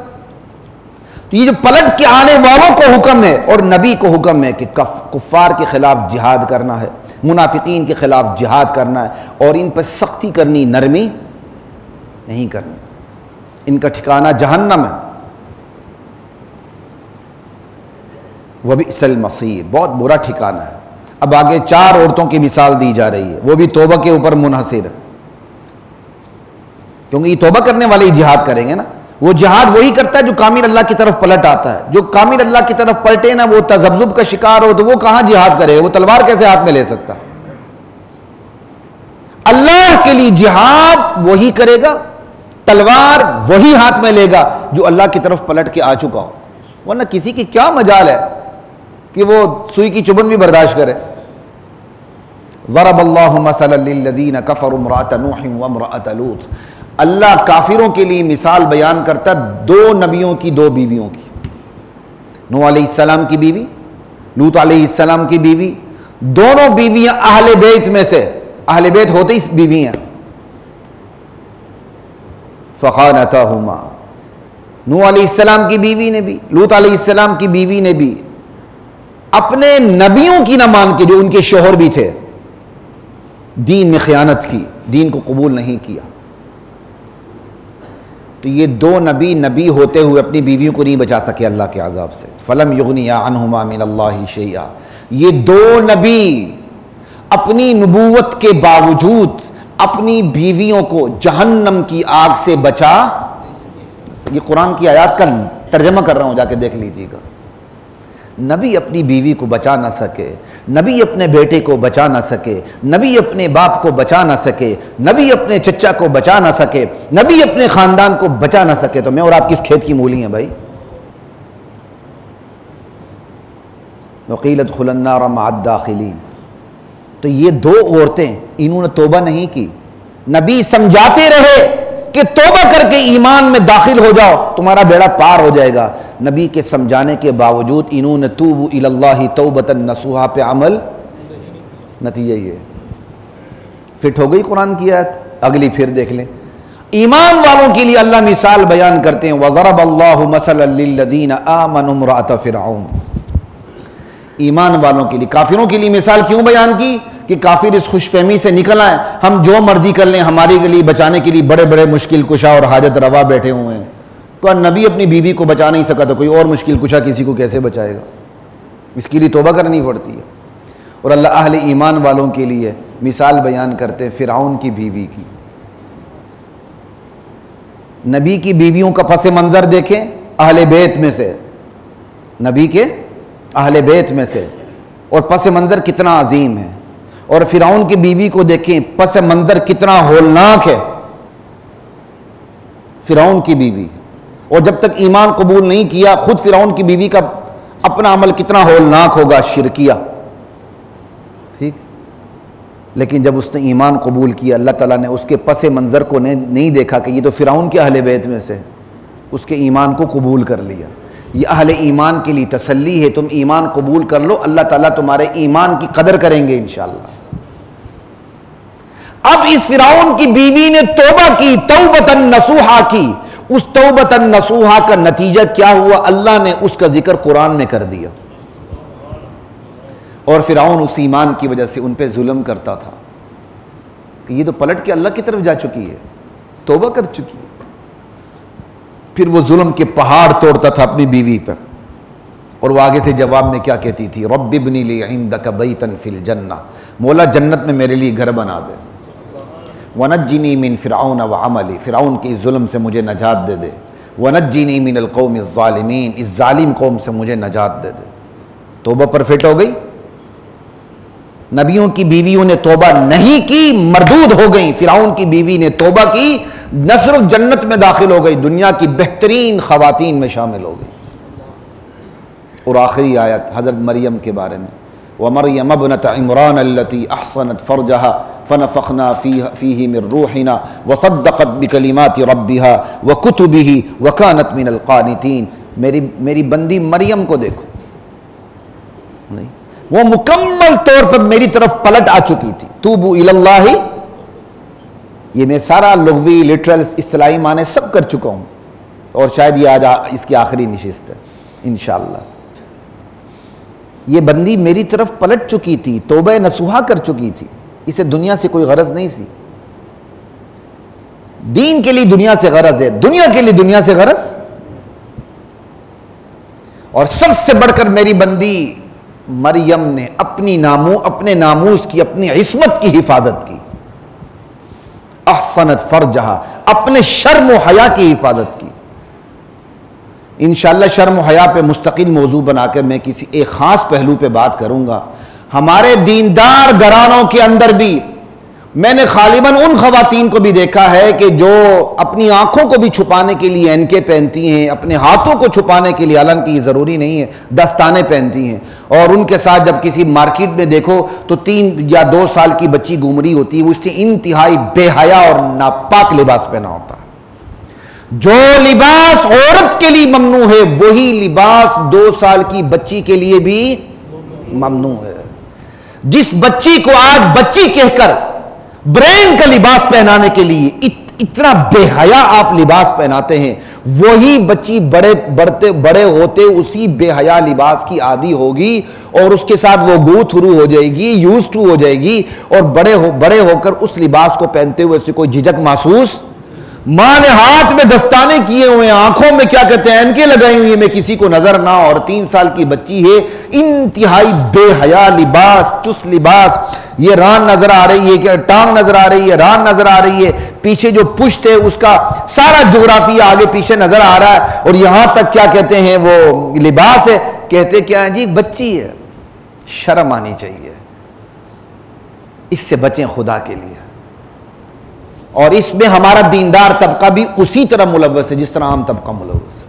تو یہ جو پلٹ کے آنے والوں کو حکم ہے اور نبی کو حکم ہے کہ کفار کے خلاف جہاد کرنا ہے، منافقین کے خلاف جہاد کرنا ہے، اور ان پر سختی کرنی، نرمی نہیں کرنی، ان کا ٹھکانہ جہنم ہے۔ وبئس المصیر، بہت برا ٹھکانہ ہے۔ اب آگے 4 عورتوں کی مثال دی جا رہی ہے، وہ بھی توبہ کے اوپر منحصر ہے، کیونکہ یہ توبہ کرنے والے ہی جہاد کریں گے نا۔ وہ جہاد وہی کرتا ہے جو کامل اللہ کی طرف پلٹ آتا ہے، جو کامل اللہ کی طرف پلٹے نا وہ تذبذب کا شکار ہو تو وہ کہاں جہاد کرے، وہ تلوار کیسے ہاتھ میں لے سکتا؟ اللہ کے لیے جہاد وہی کرے گا، تلوار وہی ہاتھ میں لے گا جو اللہ کی طرف پلٹ کے آ چکا ہو، ورنہ کسی کی کیا مجال ہے کہ وہ سوئی کی چبھن بھی برداشت کرے۔ ضرب اللہ مثلا للذین کفروا امرأۃ نوح وامرأۃ لوط، اللہ کافروں کے لیے مثال بیان کرتا 2 نبیوں کی 2 بیویوں کی، نوح علیہ السلام کی بیوی، لوط علیہ السلام کی بیوی، دونوں بیویاں اہل بیت میں سے، اہل بیت ہوتے ہی بیویاں، فخانتاہما، نوح علیہ السلام کی بیوی نے بھی، لوط علیہ السلام کی بیوی نے بھی اپنے نبیوں کی نہ مان کے، جو ان کے شوہر بھی تھے، دین میں خیانت کی، دین کو قبول نہیں کیا، تو یہ 2 نبی ہوتے ہوئے اپنی بیویوں کو نہیں بچا سکے اللہ کے عذاب سے۔ فلم یغنیا عنہما من اللہ شیئا، یہ 2 نبی اپنی نبوت کے باوجود اپنی بیویوں کو جہنم کی آگ سے بچا، یہ قرآن کی آیات کا ترجمہ کر رہا ہوں، جا کے دیکھ لیجیے گا۔ نبی اپنی بیوی کو بچا نہ سکے، نبی اپنے بیٹے کو بچا نہ سکے، نبی اپنے باپ کو بچا نہ سکے، نبی اپنے چچا کو بچا نہ سکے، نبی اپنے خاندان کو بچا نہ سکے، تو میں اور آپ کس کھیت کی مولی ہیں بھائی؟ وقیل ادخلوا النار مع الداخلین، تو یہ 2 عورتیں انہوں نے توبہ نہیں کی، نبی سمجھاتے رہے کہ توبہ کر کے ایمان میں داخل ہو جاؤ تمہارا بیڑا پار ہو جائے گا، نبی کے سمجھانے کے باوجود انہوں نے توبوا الی اللہ توبۃ نصوحا پہ عمل، نتیجہ یہ فٹ ہو گئی قرآن کی آیت۔ اگلی پھر دیکھ لیں، ایمان والوں کے لیے اللہ مثال بیان کرتے ہیں، وضرب اللہ مثلا للذین آمنوا امرأۃ فرعون، ایمان والوں کے لیے، کافروں کے لیے مثال کیوں بیان کی کہ کافر اس خوش فہمی سے نکل آئیں ہم جو مرضی کر لیں، ہمارے کے لیے بچانے کے لیے بڑے بڑے مشکل کشا اور حاجت روا بیٹھے ہوئے ہیں۔ تو نبی اپنی بیوی کو بچا نہیں سکا تو کوئی اور مشکل کشا کسی کو کیسے بچائے گا؟ اس کے لیے توبہ کرنی پڑتی ہے۔ اور اللہ اہل ایمان والوں کے لیے مثال بیان کرتے ہیں فرعون کی بیوی کی۔ نبی کی بیویوں کا پس منظر دیکھیں، اہل بیت میں سے، نبی کے اہل بیت میں سے، اور پس منظر کتنا عظیم ہے۔ اور فرعون کی بیوی کو دیکھیں، پس منظر کتنا ہولناک ہے۔ فرعون کی بیوی، اور جب تک ایمان قبول نہیں کیا خود فرعون کی بیوی کا اپنا عمل کتنا ہولناک ہوگا، شرکیہ، ٹھیک۔ لیکن جب اس نے ایمان قبول کیا، اللہ تعالیٰ نے اس کے پس منظر کو نہیں دیکھا کہ یہ تو فرعون کے اہل بیت میں سے، اس کے ایمان کو قبول کر لیا۔ یہ اہل ایمان کے لیے تسلی ہے، تم ایمان قبول کر لو، اللہ تعالیٰ تمہارے ایمان کی قدر کریں گے انشاءاللہ۔ اب اس فرعون کی بیوی نے توبہ کی، توبۃ نصوحا کی، اس توبۃ نصوحا کا نتیجہ کیا ہوا؟ اللہ نے اس کا ذکر قرآن میں کر دیا۔ اور فرعون اس ایمان کی وجہ سے ان پہ ظلم کرتا تھا کہ یہ تو پلٹ کے اللہ کی طرف جا چکی ہے، توبہ کر چکی ہے، پھر وہ ظلم کے پہاڑ توڑتا تھا اپنی بیوی پہ۔ اور وہ آگے سے جواب میں کیا کہتی تھی؟ رب ابنی لی عندک بیتا فی الجنہ، مولا جنت میں میرے لیے گھر بنا دے۔ وَنَجِّنِي مِن فِرْعَوْنَ وَعَمَلِ، فرعون کے اس ظلم سے مجھے نجات دے دے، وَنَجِّنِي مِنَ الْقَوْمِ الظَّالِمِينَ، اس ظالم قوم سے مجھے نجات دے دے۔ توبہ پر فٹ ہو گئی۔ نبیوں کی بیویوں نے توبہ نہیں کی، مردود ہو گئیں۔ فرعون کی بیوی نے توبہ کی، نہ صرف جنت میں داخل ہو گئی، دنیا کی بہترین خواتین میں شامل ہو گئی۔ اور آخری آیت حضرت مریم کے بارے میں، وَمَرْيَمَ ابْنَتَ عِمْرَانَ الَّتِي أَحْصَنَتْ فَرْجَهَا فَنَفَخْنَا فِيهِ مِن رُّوحِنَا وَصَدَّقَتْ بِكَلِمَاتِ رَبِّهَا وَكُتُبِهِ وَكَانَتْ مِنَ الْقَانِتِينَ۔ میری بندی مریم کو دیکھو، نہیں وہ مکمل طور پر میری طرف پلٹ آ چکی تھی۔ توبوا الی اللہ، یہ میں سارا لغوی لٹرل اصطلاحی معنی سب کر چکا ہوں، اور شاید یہ آج اس کی آخری نشست ہے انشاءاللہ۔ یہ بندی میری طرف پلٹ چکی تھی، توبہ نصوحہ کر چکی تھی، اسے دنیا سے کوئی غرض نہیں تھی۔ دین کے لیے دنیا سے غرض ہے، دنیا کے لیے دنیا سے غرض۔ اور سب سے بڑھ کر میری بندی مریم نے اپنے ناموس کی، اپنی عصمت کی حفاظت کی۔ احسنت فرجہا، اپنے شرم و حیا کی حفاظت کی۔ انشاءاللہ شرم و حیا پہ مستقل موضوع بنا کے میں کسی ایک خاص پہلو پہ بات کروں گا۔ ہمارے دیندار گھرانوں کے اندر بھی میں نے غالباً ان خواتین کو بھی دیکھا ہے کہ جو اپنی آنکھوں کو بھی چھپانے کے لیے اینکیں پہنتی ہیں، اپنے ہاتھوں کو چھپانے کے لیے، حالانکہ یہ ضروری نہیں ہے، دستانے پہنتی ہیں، اور ان کے ساتھ جب کسی مارکیٹ میں دیکھو تو 3 یا 2 سال کی بچی گھوم رہی ہوتی ہے، وہ اس سے انتہائی بے حیا اور ناپاک لباس پہنا ہوتا ہے۔ جو لباس عورت کے لیے ممنوع ہے وہی لباس 2 سال کی بچی کے لیے بھی ممنوع ہے۔ جس بچی کو آج بچی کہہ کر برین کا لباس پہنانے کے لیے اتنا بے حیا آپ لباس پہناتے ہیں، وہی بچی بڑے ہوتے اسی بے حیا لباس کی عادی ہوگی، اور اس کے ساتھ وہ گو تھرو ہو جائے گی، یوز ٹو ہو جائے گی، اور بڑے ہو کر اس لباس کو پہنتے ہوئے سے کوئی جھجک محسوس۔ ماں نے ہاتھ میں دستانے کیے ہوئے، آنکھوں میں کیا کہتے ہیں اینکیں لگائی ہوئی ہیں، میں کسی کو نظر نہ، اور 3 سال کی بچی ہے، انتہائی بے حیا لباس، چست لباس، یہ ران نظر آ رہی ہے، کہ ٹانگ نظر آ رہی ہے، ران نظر آ رہی ہے، پیچھے جو پشت ہے اس کا سارا جغرافیہ آگے پیچھے نظر آ رہا ہے، اور یہاں تک کیا کہتے ہیں وہ لباس ہے، کہتے کیا ہے جی بچی ہے۔ شرم آنی چاہیے، اس سے بچیں خدا کے لیے۔ اور اس میں ہمارا دیندار طبقہ بھی اسی طرح ملوث ہے جس طرح عام طبقہ ملوث ہے۔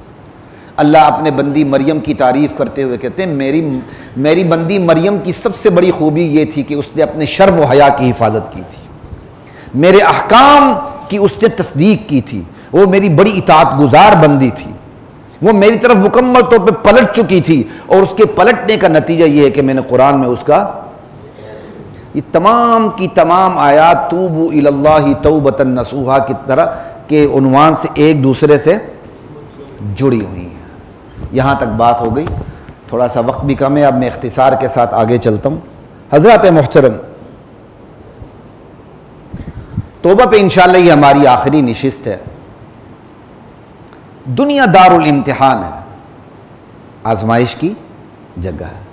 اللہ اپنے بندی مریم کی تعریف کرتے ہوئے کہتے ہیں میری بندی مریم کی سب سے بڑی خوبی یہ تھی کہ اس نے اپنے شرم و حیا کی حفاظت کی تھی، میرے احکام کی اس نے تصدیق کی تھی، وہ میری بڑی اطاعت گزار بندی تھی، وہ میری طرف مکمل طور پہ پلٹ چکی تھی، اور اس کے پلٹنے کا نتیجہ یہ ہے کہ میں نے قرآن میں اس کا یہ تمام کی تمام آیات توبوا الی اللہ توبۃ نصوحا کی طرح کے عنوان سے ایک دوسرے سے جڑی ہوئی ہیں۔ یہاں تک بات ہو گئی، تھوڑا سا وقت بھی کم ہے، اب میں اختصار کے ساتھ آگے چلتا ہوں۔ حضرات محترم، توبہ پہ انشاءاللہ یہ ہماری آخری نشست ہے۔ دنیا دار الامتحان ہے، آزمائش کی جگہ ہے۔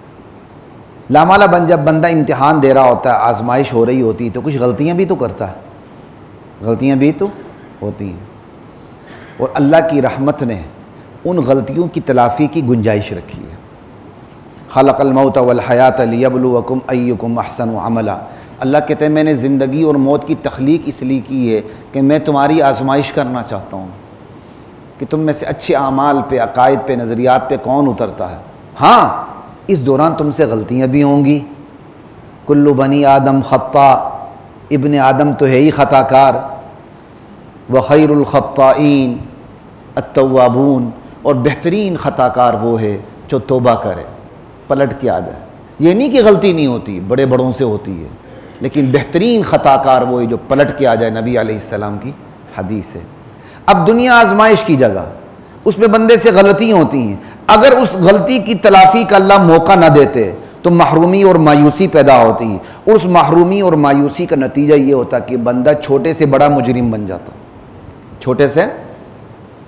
لامالہ جب بندہ امتحان دے رہا ہوتا ہے، آزمائش ہو رہی ہوتی ہے تو کچھ غلطیاں بھی تو کرتا ہے، غلطیاں بھی تو ہوتی ہیں، اور اللہ کی رحمت نے ان غلطیوں کی تلافی کی گنجائش رکھی ہے۔ خلق الموت والحیات لیبلوکم ایکم احسن عملا، اللہ کہتے ہیں میں نے زندگی اور موت کی تخلیق اس لیے کی ہے کہ میں تمہاری آزمائش کرنا چاہتا ہوں کہ تم میں سے اچھے اعمال پہ، عقائد پہ، نظریات پہ کون اترتا ہے۔ ہاں اس دوران تم سے غلطیاں بھی ہوں گی، کل بنی آدم خطاء، ابن آدم تو ہے ہی خطا کار، وخیر الخطائین التوابون، اور بہترین خطا کار وہ ہے جو توبہ کرے، پلٹ کے آ جائے۔ یہ نہیں کہ غلطی نہیں ہوتی، بڑے بڑوں سے ہوتی ہے، لیکن بہترین خطا کار وہ ہے جو پلٹ کے آ جائے، نبی علیہ السلام کی حدیث ہے۔ اب دنیا آزمائش کی جگہ، اس میں بندے سے غلطیاں ہوتی ہیں، اگر اس غلطی کی تلافی کا اللہ موقع نہ دیتے تو محرومی اور مایوسی پیدا ہوتی ہے، اور اس محرومی اور مایوسی کا نتیجہ یہ ہوتا کہ بندہ چھوٹے سے بڑا مجرم بن جاتا۔ چھوٹے سے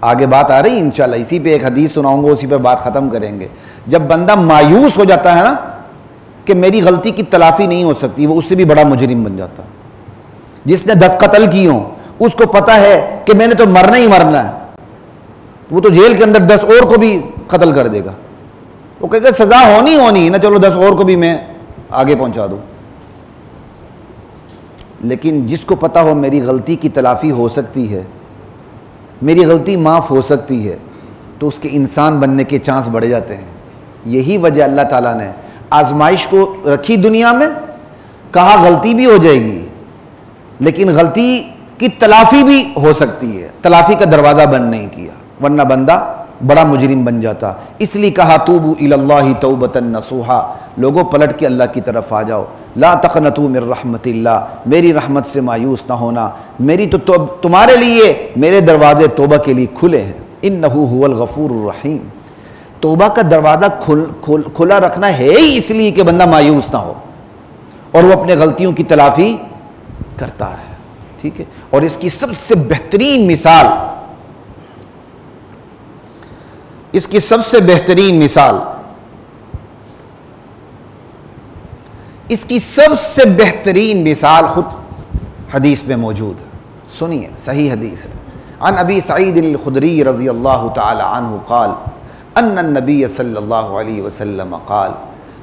آگے بات آ رہی انشاءاللہ، اسی پہ ایک حدیث سناؤں گا، اسی پہ بات ختم کریں گے۔ جب بندہ مایوس ہو جاتا ہے نا کہ میری غلطی کی تلافی نہیں ہو سکتی، وہ اس سے بھی بڑا مجرم بن جاتا۔ جس نے 10 قتل کیے ہوں اس کو پتہ ہے کہ میں نے تو مرنا ہی مرنا ہے، وہ تو جیل کے اندر 10 اور کو بھی قتل کر دے گا، وہ کہے گا سزا ہونی ہے نا، چلو 10 اور کو بھی میں آگے پہنچا دوں۔ لیکن جس کو پتہ ہو میری غلطی کی تلافی ہو سکتی ہے، میری غلطی معاف ہو سکتی ہے، تو اس کے انسان بننے کے چانس بڑھ جاتے ہیں۔ یہی وجہ اللہ تعالیٰ نے آزمائش کو رکھی دنیا میں، کہا غلطی بھی ہو جائے گی لیکن غلطی کی تلافی بھی ہو سکتی ہے، تلافی کا دروازہ بند نہیں کیا، ورنہ بندہ بڑا مجرم بن جاتا۔ اس لیے کہا توبوا الی اللہ توبۃ نصوحا، لوگوں پلٹ کے اللہ کی طرف آ جاؤ، لا تقنطوا من رحمت اللہ، میری رحمت سے مایوس نہ ہونا، میری تو تمہارے لیے میرے دروازے توبہ کے لیے کھلے ہیں، انہ هو الغفور الرحیم۔ توبہ کا دروازہ کھلا رکھنا ہے ہی اس لیے کہ بندہ مایوس نہ ہو اور وہ اپنے غلطیوں کی تلافی کرتا رہے، ٹھیک ہے۔ اور اس کی سب سے بہترین مثال، اس کی سب سے بہترین مثال، اس کی سب سے بہترین مثال خود حدیث میں موجود ہے، سنیے، صحیح حدیث ہے۔ عن ابی سعید الخدری رضی اللہ تعالی عنہ قال ان النبی صلی اللہ علیہ وسلم قال،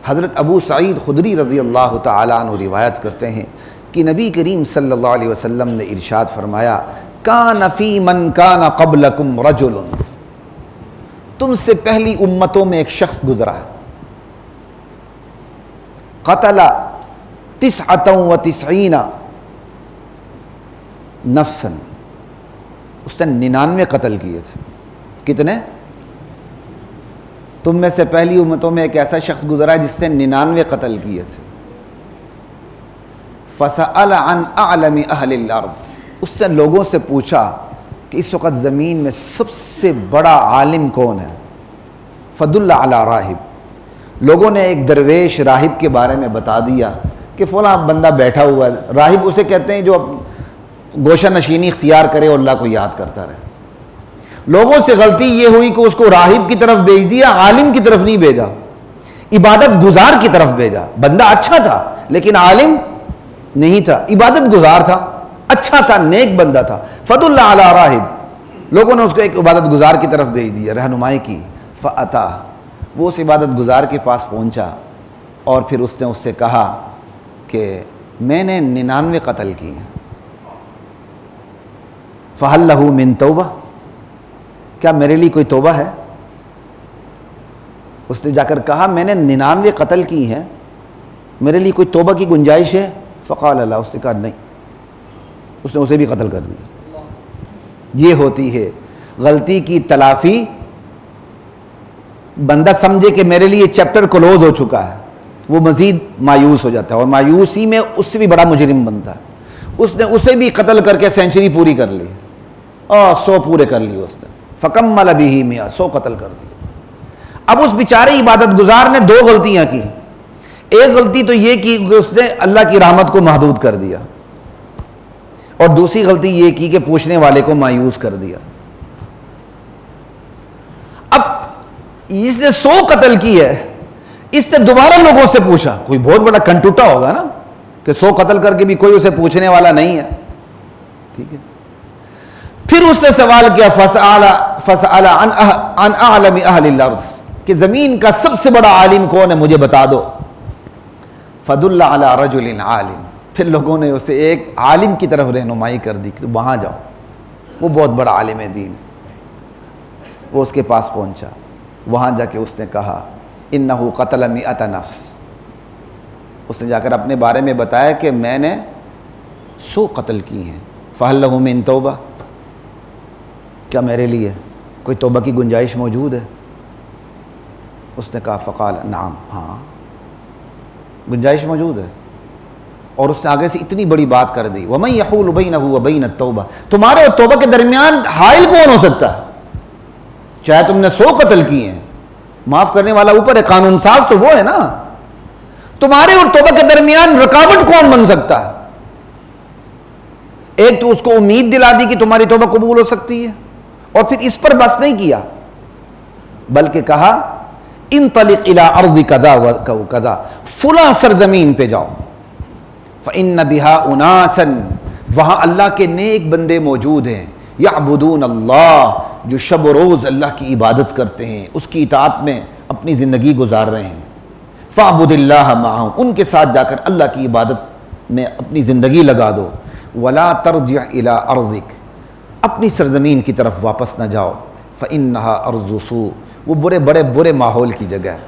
حضرت ابو سعید خدری رضی اللہ تعالی عنہ روایت کرتے ہیں کہ نبی کریم صلی اللہ علیہ وسلم نے ارشاد فرمایا، کان فی من کان قبلکم رجل، تم سے پہلی امتوں میں ایک شخص گزرا ہے، قتل 99 نفسا، اس نے 99 قتل کیے تھے۔ کتنے؟ تم میں سے پہلی امتوں میں ایک ایسا شخص گزرا ہے جس سے 99 قتل کیے تھے۔ فسأل عن اعلم اہل الارض، اس نے لوگوں سے پوچھا کہ اس وقت زمین میں سب سے بڑا عالم کون ہے؟ فدل علی راہب، لوگوں نے ایک درویش راہب کے بارے میں بتا دیا کہ فلاں بندہ بیٹھا ہوا ہے۔ راہب اسے کہتے ہیں جو گوشہ نشینی اختیار کرے اور اللہ کو یاد کرتا رہے۔ لوگوں سے غلطی یہ ہوئی کہ اس کو راہب کی طرف بھیج دیا، عالم کی طرف نہیں بھیجا، عبادت گزار کی طرف بھیجا۔ بندہ اچھا تھا لیکن عالم نہیں تھا، عبادت گزار تھا، اچھا تھا، نیک بندہ تھا۔ فدل علی راہب، لوگوں نے اس کو ایک عبادت گزار کی طرف بھیج دیا، رہنمائی کی۔ فاتا، وہ اس عبادت گزار کے پاس پہنچا اور پھر اس نے اس سے کہا کہ میں نے 99 قتل کیے ہیں، فہل لہ من توبہ، کیا میرے لیے کوئی توبہ ہے؟ اس نے جا کر کہا میں نے 99 قتل کی ہیں، میرے لیے کوئی توبہ کی گنجائش ہے؟ فقال اللہ، اس نے کہا نہیں، اس نے اسے بھی قتل کر دیا۔ یہ ہوتی ہے غلطی کی تلافی، بندہ سمجھے کہ میرے لیے چیپٹر کلوز ہو چکا ہے، وہ مزید مایوس ہو جاتا ہے اور مایوسی میں اس سے بھی بڑا مجرم بنتا ہے۔ اس نے اسے بھی قتل کر کے سینچری پوری کر لی، اور 100 پورے کر لی اس نے، فکمل بہ 100، 100 قتل کر دی۔ اب اس بیچارے عبادت گزار نے 2 غلطیاں کی۔ ایک غلطی تو یہ کی کہ اس نے اللہ کی رحمت کو محدود کر دیا، اور دوسری غلطی یہ کی کہ پوچھنے والے کو مایوس کر دیا۔ اب اس نے 100 قتل کی ہے، اس نے دوبارہ لوگوں سے پوچھا، کوئی بہت بڑا کنٹوٹا ہوگا نا کہ 100 قتل کر کے بھی کوئی اسے پوچھنے والا نہیں ہے، ٹھیک ہے۔ پھر اس نے سوال کیا، فسأل عن اعلم اہل الارض، کہ زمین کا سب سے بڑا عالم کون ہے مجھے بتا دو۔ فدل علی رجل عالم، پھر لوگوں نے اسے ایک عالم کی طرف رہنمائی کر دی کہ وہاں جاؤ، وہ بہت بڑا عالم دین ہے۔ وہ اس کے پاس پہنچا، وہاں جا کے اس نے کہا انہ قتل 100 نفس، اس نے جا کر اپنے بارے میں بتایا کہ میں نے 100 قتل کی ہیں۔ فہل لہ من توبہ، کیا میرے لیے کوئی توبہ کی گنجائش موجود ہے؟ اس نے کہا فقال نعم، ہاں گنجائش موجود ہے۔ اور اس نے آگے سے اتنی بڑی بات کر دی، وَمَن يَحُولُ بَيْنَهُ وَبَيْنَ التَّوْبَةِ، تمہارے اور توبہ کے درمیان حائل کون ہو سکتا ہے؟ چاہے تم نے 100 قتل کیے ہیں، معاف کرنے والا اوپر ہے، قانون ساز تو وہ ہے نا، تمہارے اور توبہ کے درمیان رکاوٹ کون بن سکتا ہے؟ ایک تو اس کو امید دلا دی کہ تمہاری توبہ قبول ہو سکتی ہے، اور پھر اس پر بس نہیں کیا بلکہ کہا انطلق الی ارض کذا و کذا، فلاں سرزمین پہ جاؤ، فإن بها اناسا وہاں اللہ کے نیک بندے موجود ہیں، یعبدون اللہ، جو شب و روز اللہ کی عبادت کرتے ہیں، اس کی اطاعت میں اپنی زندگی گزار رہے ہیں۔ فاعبد اللہ معہم، ان کے ساتھ جا کر اللہ کی عبادت میں اپنی زندگی لگا دو۔ ولا ترجع الی ارضک، اپنی سرزمین کی طرف واپس نہ جاؤ۔ فإنها ارض سوء، وہ برے ماحول کی جگہ ہے۔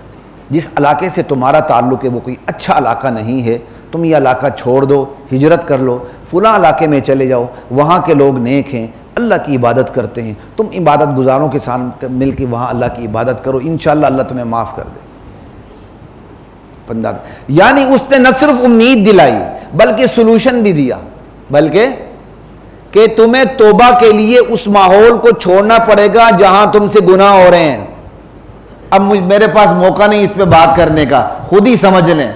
جس علاقے سے تمہارا تعلق ہے وہ کوئی اچھا علاقہ نہیں ہے، تم یہ علاقہ چھوڑ دو، ہجرت کر لو، فلاں علاقے میں چلے جاؤ، وہاں کے لوگ نیک ہیں، اللہ کی عبادت کرتے ہیں، تم عبادت گزاروں کے ساتھ مل کے وہاں اللہ کی عبادت کرو، انشاءاللہ اللہ تمہیں معاف کر دے۔ یعنی اس نے نہ صرف امید دلائی بلکہ سلوشن بھی دیا، بلکہ کہ تمہیں توبہ کے لیے اس ماحول کو چھوڑنا پڑے گا جہاں تم سے گناہ ہو رہے ہیں۔ اب میرے پاس موقع نہیں اس پہ بات کرنے کا، خود ہی سمجھ لیں۔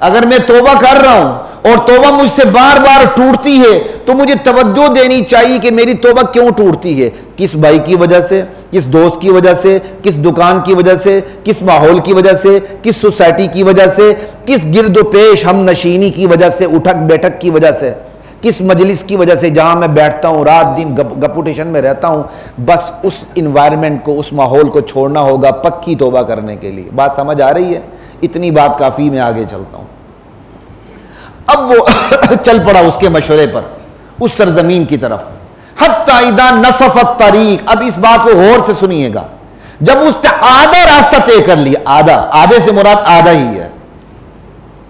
اگر میں توبہ کر رہا ہوں اور توبہ مجھ سے بار بار ٹوٹتی ہے تو مجھے توجہ دینی چاہیے کہ میری توبہ کیوں ٹوٹتی ہے، کس بھائی کی وجہ سے، کس دوست کی وجہ سے، کس دکان کی وجہ سے، کس ماحول کی وجہ سے، کس سوسائٹی کی وجہ سے، کس گرد و پیش ہم نشینی کی وجہ سے، اٹھک بیٹھک کی وجہ سے، کس مجلس کی وجہ سے جہاں میں بیٹھتا ہوں رات دن گپوٹیشن میں رہتا ہوں۔ بس اس انوائرمنٹ کو، اس ماحول کو چھوڑنا ہوگا پکی توبہ کرنے کے لیے۔ بات سمجھ آ رہی ہے؟ اتنی بات کافی، میں آگے چلتا ہوں۔ اب وہ چل پڑا اس کے مشورے پر اس سرزمین کی طرف۔ حتی اذا نصف الطریق، اب اس بات کو غور سے سنیے گا، جب اس نے آدھا راستہ طے کر لیا، آدھے سے مراد آدھا ہی ہے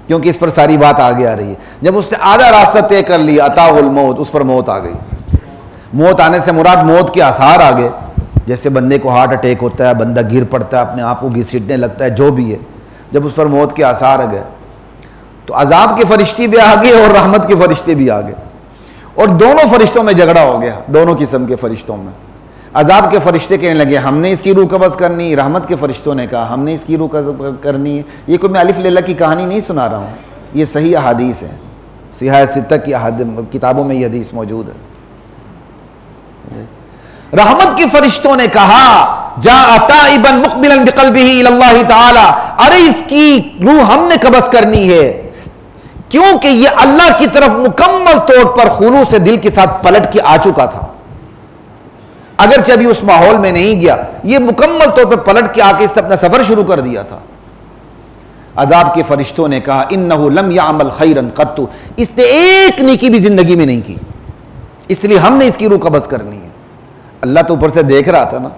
کیونکہ اس پر ساری بات آگے آ رہی ہے۔ جب اس نے آدھا راستہ طے کر لیا، اتاہ الموت، اس پر موت آ گئی۔ موت آنے سے مراد موت کے آثار آ گئے، جیسے بندے کو ہارٹ اٹیک ہوتا ہے، بندہ گر پڑتا ہے، اپنے آپ کو گھسیٹنے لگتا ہے، جو بھی ہے۔ جب اس پر موت کے آثار آ گئے تو عذاب کے فرشتے بھی آ گئے اور رحمت کے فرشتے بھی آ گئے، اور دونوں فرشتوں میں جھگڑا ہو گیا، دونوں قسم کے فرشتوں میں۔ عذاب کے فرشتے کہنے لگے ہم نے اس کی روح قبض کرنی، رحمت کے فرشتوں نے کہا ہم نے اس کی روح قبض کرنی ہے۔ یہ کوئی میں الف لیلہ کی کہانی نہیں سنا رہا ہوں، یہ صحیح احادیث ہے، صحیح ستہ کی کتابوں میں یہ حدیث موجود ہے۔ رحمت کے فرشتوں نے کہا جاء تائبا مقبلا بقلبہ الی اللہ تعالی، ارے اس کی روح ہم نے قبض کرنی ہے، کیونکہ یہ اللہ کی طرف مکمل طور پر خلوص دل کے ساتھ پلٹ کے آ چکا تھا۔ اگرچہ ابھی اس ماحول میں نہیں گیا، یہ مکمل طور پر پلٹ کے آ کے اس نے اپنا سفر شروع کر دیا تھا۔ عذاب کے فرشتوں نے کہا انہ لم یعمل خیرا قط، اس نے ایک نیکی بھی زندگی میں نہیں کی، اس لیے ہم نے اس کی روح قبض کرنی ہے۔ اللہ تو اوپر سے دیکھ رہا تھا نا۔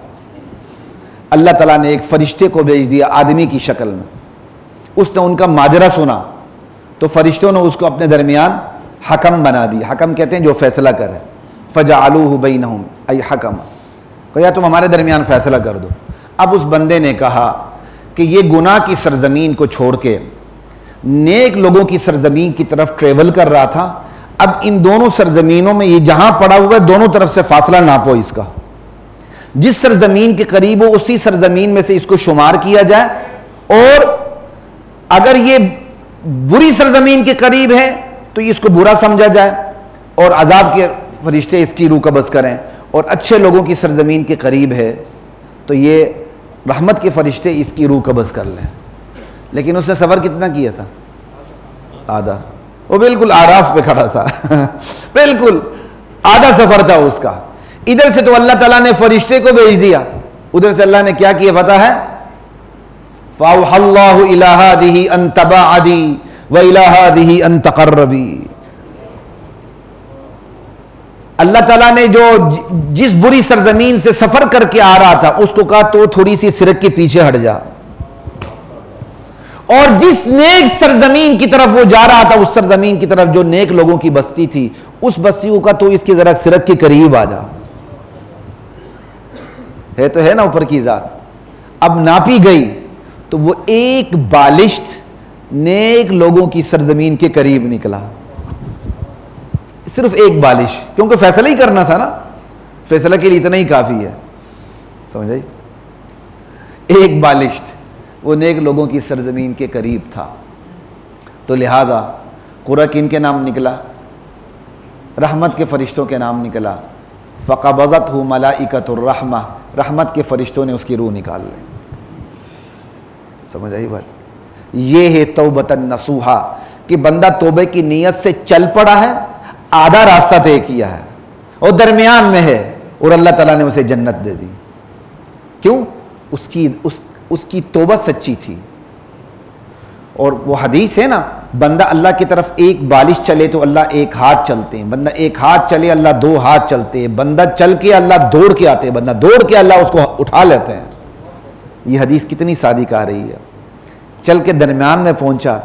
اللہ تعالیٰ نے ایک فرشتے کو بھیج دیا آدمی کی شکل میں، اس نے ان کا ماجرا سنا تو فرشتوں نے اس کو اپنے درمیان حکم بنا دیا۔ حکم کہتے ہیں جو فیصلہ کرے، فجعلوہ بینہم ای حکم، کہ یا تم ہمارے درمیان فیصلہ کر دو۔ اب اس بندے نے کہا کہ یہ گناہ کی سرزمین کو چھوڑ کے نیک لوگوں کی سرزمین کی طرف ٹریول کر رہا تھا، اب ان دونوں سرزمینوں میں یہ جہاں پڑا ہوا ہے دونوں طرف سے فاصلہ ناپو اس کا، جس سرزمین کے قریب ہو اسی سرزمین میں سے اس کو شمار کیا جائے، اور اگر یہ بری سرزمین کے قریب ہے تو اس کو برا سمجھا جائے اور عذاب کے فرشتے اس کی روح قبض کریں، اور اچھے لوگوں کی سرزمین کے قریب ہے تو یہ رحمت کے فرشتے اس کی روح قبض کر لیں۔ لیکن اس نے سفر کتنا کیا تھا؟ آدھا۔ وہ بالکل آراف پہ کھڑا تھا بالکل آدھا سفر تھا اس کا۔ ادھر سے تو اللہ تعالیٰ نے فرشتے کو بھیج دیا، ادھر سے اللہ نے کیا کیا پتہ ہے؟ فَأَوْحَى اللَّهُ إِلَىٰ هَٰذِهِ أَن تَبَاعَدِي وَإِلَىٰ هَٰذِهِ أَن تَقَرَّبِي۔ اللہ تعالیٰ نے جو جس بری سرزمین سے سفر کر کے آ رہا تھا اس کو کہا تو تھوڑی سی سرک کے پیچھے ہٹ جا، اور جس نیک سرزمین کی طرف وہ جا رہا تھا اس سرزمین کی طرف جو نیک لوگوں کی بستی تھی اس بستی کو کہا تو اس کی ذرا سرک کے قریب آ جا۔ ہے تو ہے نا اوپر کی ذات۔ اب ناپی گئی تو وہ ایک بالشت نیک لوگوں کی سرزمین کے قریب نکلا، صرف ایک بالش، کیونکہ فیصلہ ہی کرنا تھا نا، فیصلہ کے لیے اتنا ہی کافی ہے، سمجھ آئی؟ ایک بالشت وہ نیک لوگوں کی سرزمین کے قریب تھا، تو لہذا قرہ کن کے نام نکلا؟ رحمت کے فرشتوں کے نام نکلا۔ فقبضتہ ملائکۃ الرحمہ، رحمت کے فرشتوں نے اس کی روح نکال لی۔ سمجھ آئی بات؟ یہ ہے توبۃ نصوحہ، کہ بندہ توبے کی نیت سے چل پڑا ہے، آدھا راستہ طے کیا ہے اور درمیان میں ہے اور اللہ تعالیٰ نے اسے جنت دے دی. کیوں؟ اس کی توبہ سچی تھی. اور وہ حدیث ہے نا، بندہ اللہ کی طرف ایک بالش چلے تو اللہ ایک ہاتھ چلتے ہیں، بندہ ایک ہاتھ چلے اللہ دو ہاتھ چلتے ہیں، بندہ چل کے اللہ دوڑ کے آتے ہیں، بندہ دوڑ کے اللہ اس کو اٹھا لیتے ہیں. یہ حدیث کتنی صادق آ رہی ہے. چل کے درمیان میں پہنچا،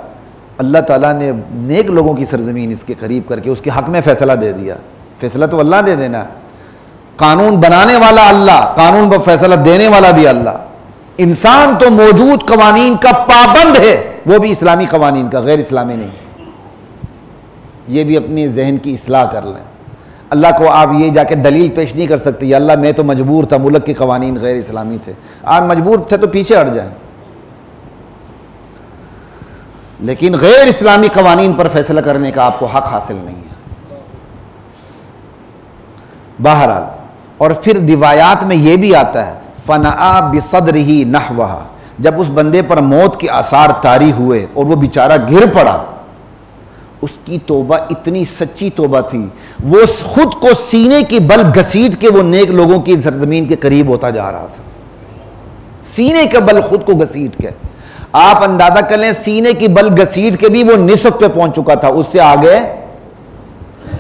اللہ تعالیٰ نے نیک لوگوں کی سرزمین اس کے قریب کر کے اس کے حق میں فیصلہ دے دیا. فیصلہ تو اللہ دے دینا، قانون بنانے والا اللہ، قانون پر فیصلہ دینے والا بھی اللہ. انسان تو موجود قوانین کا پابند ہے، وہ بھی اسلامی قوانین کا، غیر اسلامی نہیں. یہ بھی اپنی ذہن کی اصلاح کر لیں. اللہ کو آپ یہ جا کے دلیل پیش نہیں کر سکتے، یا اللہ میں تو مجبور تھا، ملک کے قوانین غیر اسلامی تھے. آپ مجبور تھے تو پیچھے ہٹ جائیں، لیکن غیر اسلامی قوانین پر فیصلہ کرنے کا آپ کو حق حاصل نہیں ہے. بہرحال، اور پھر روایات میں یہ بھی آتا ہے فَنَعَا بِصَدْرِهِ نَحْوَهَا، جب اس بندے پر موت کے آثار طاری ہوئے اور وہ بیچارہ گر پڑا، اس کی توبہ اتنی سچی توبہ تھی، وہ خود کو سینے کی بل گھسیٹ کے وہ نیک لوگوں کی سرزمین کے قریب ہوتا جا رہا تھا. سینے کے بل خود کو گھسیٹ کے، آپ اندازہ کر لیں سینے کی بل گھسیٹ کے بھی وہ نصف پہ پہنچ چکا تھا، اس سے آگے.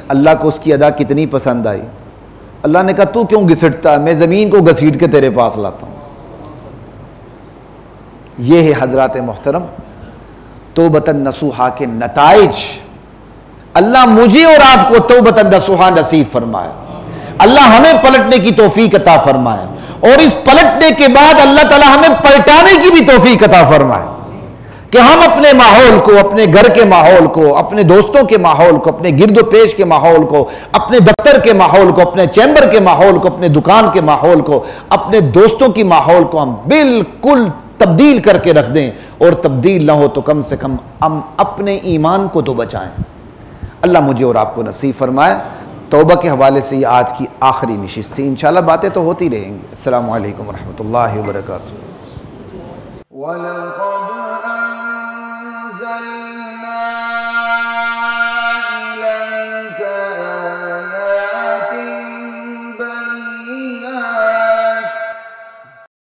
اللہ کو اس کی ادا کتنی پسند آئی. اللہ نے کہا تو کیوں گھسٹتا ہے، میں زمین کو گھسیٹ کے تیرے پاس لاتا ہوں. یہ ہے حضرات محترم توبۃ نصوحہ کے نتائج. اللہ مجھے اور آپ کو توبۃ نصوحہ نصیب فرمائے. اللہ ہمیں پلٹنے کی توفیق عطا فرمائے، اور اس پلٹنے کے بعد اللہ تعالی ہمیں پلٹانے کی بھی توفیق عطا فرمائے، کہ ہم اپنے ماحول کو، اپنے گھر کے ماحول کو، اپنے دوستوں کے ماحول کو، اپنے گرد و پیش کے ماحول کو، اپنے دفتر کے ماحول کو، اپنے چیمبر کے ماحول کو، اپنے دکان کے ماحول کو، اپنے دوستوں کی ماحول کو ہم بالکل تبدیل کر کے رکھ دیں. اور تبدیل نہ ہو تو کم سے کم ہم اپنے ایمان کو تو بچائیں. اللہ مجھے اور آپ کو نصیب فرمائے. توبہ کے حوالے سے یہ آج کی آخری نشست تھی. انشاءاللہ باتیں تو ہوتی رہیں گی. السلام علیکم ورحمۃ اللہ وبرکاتہ.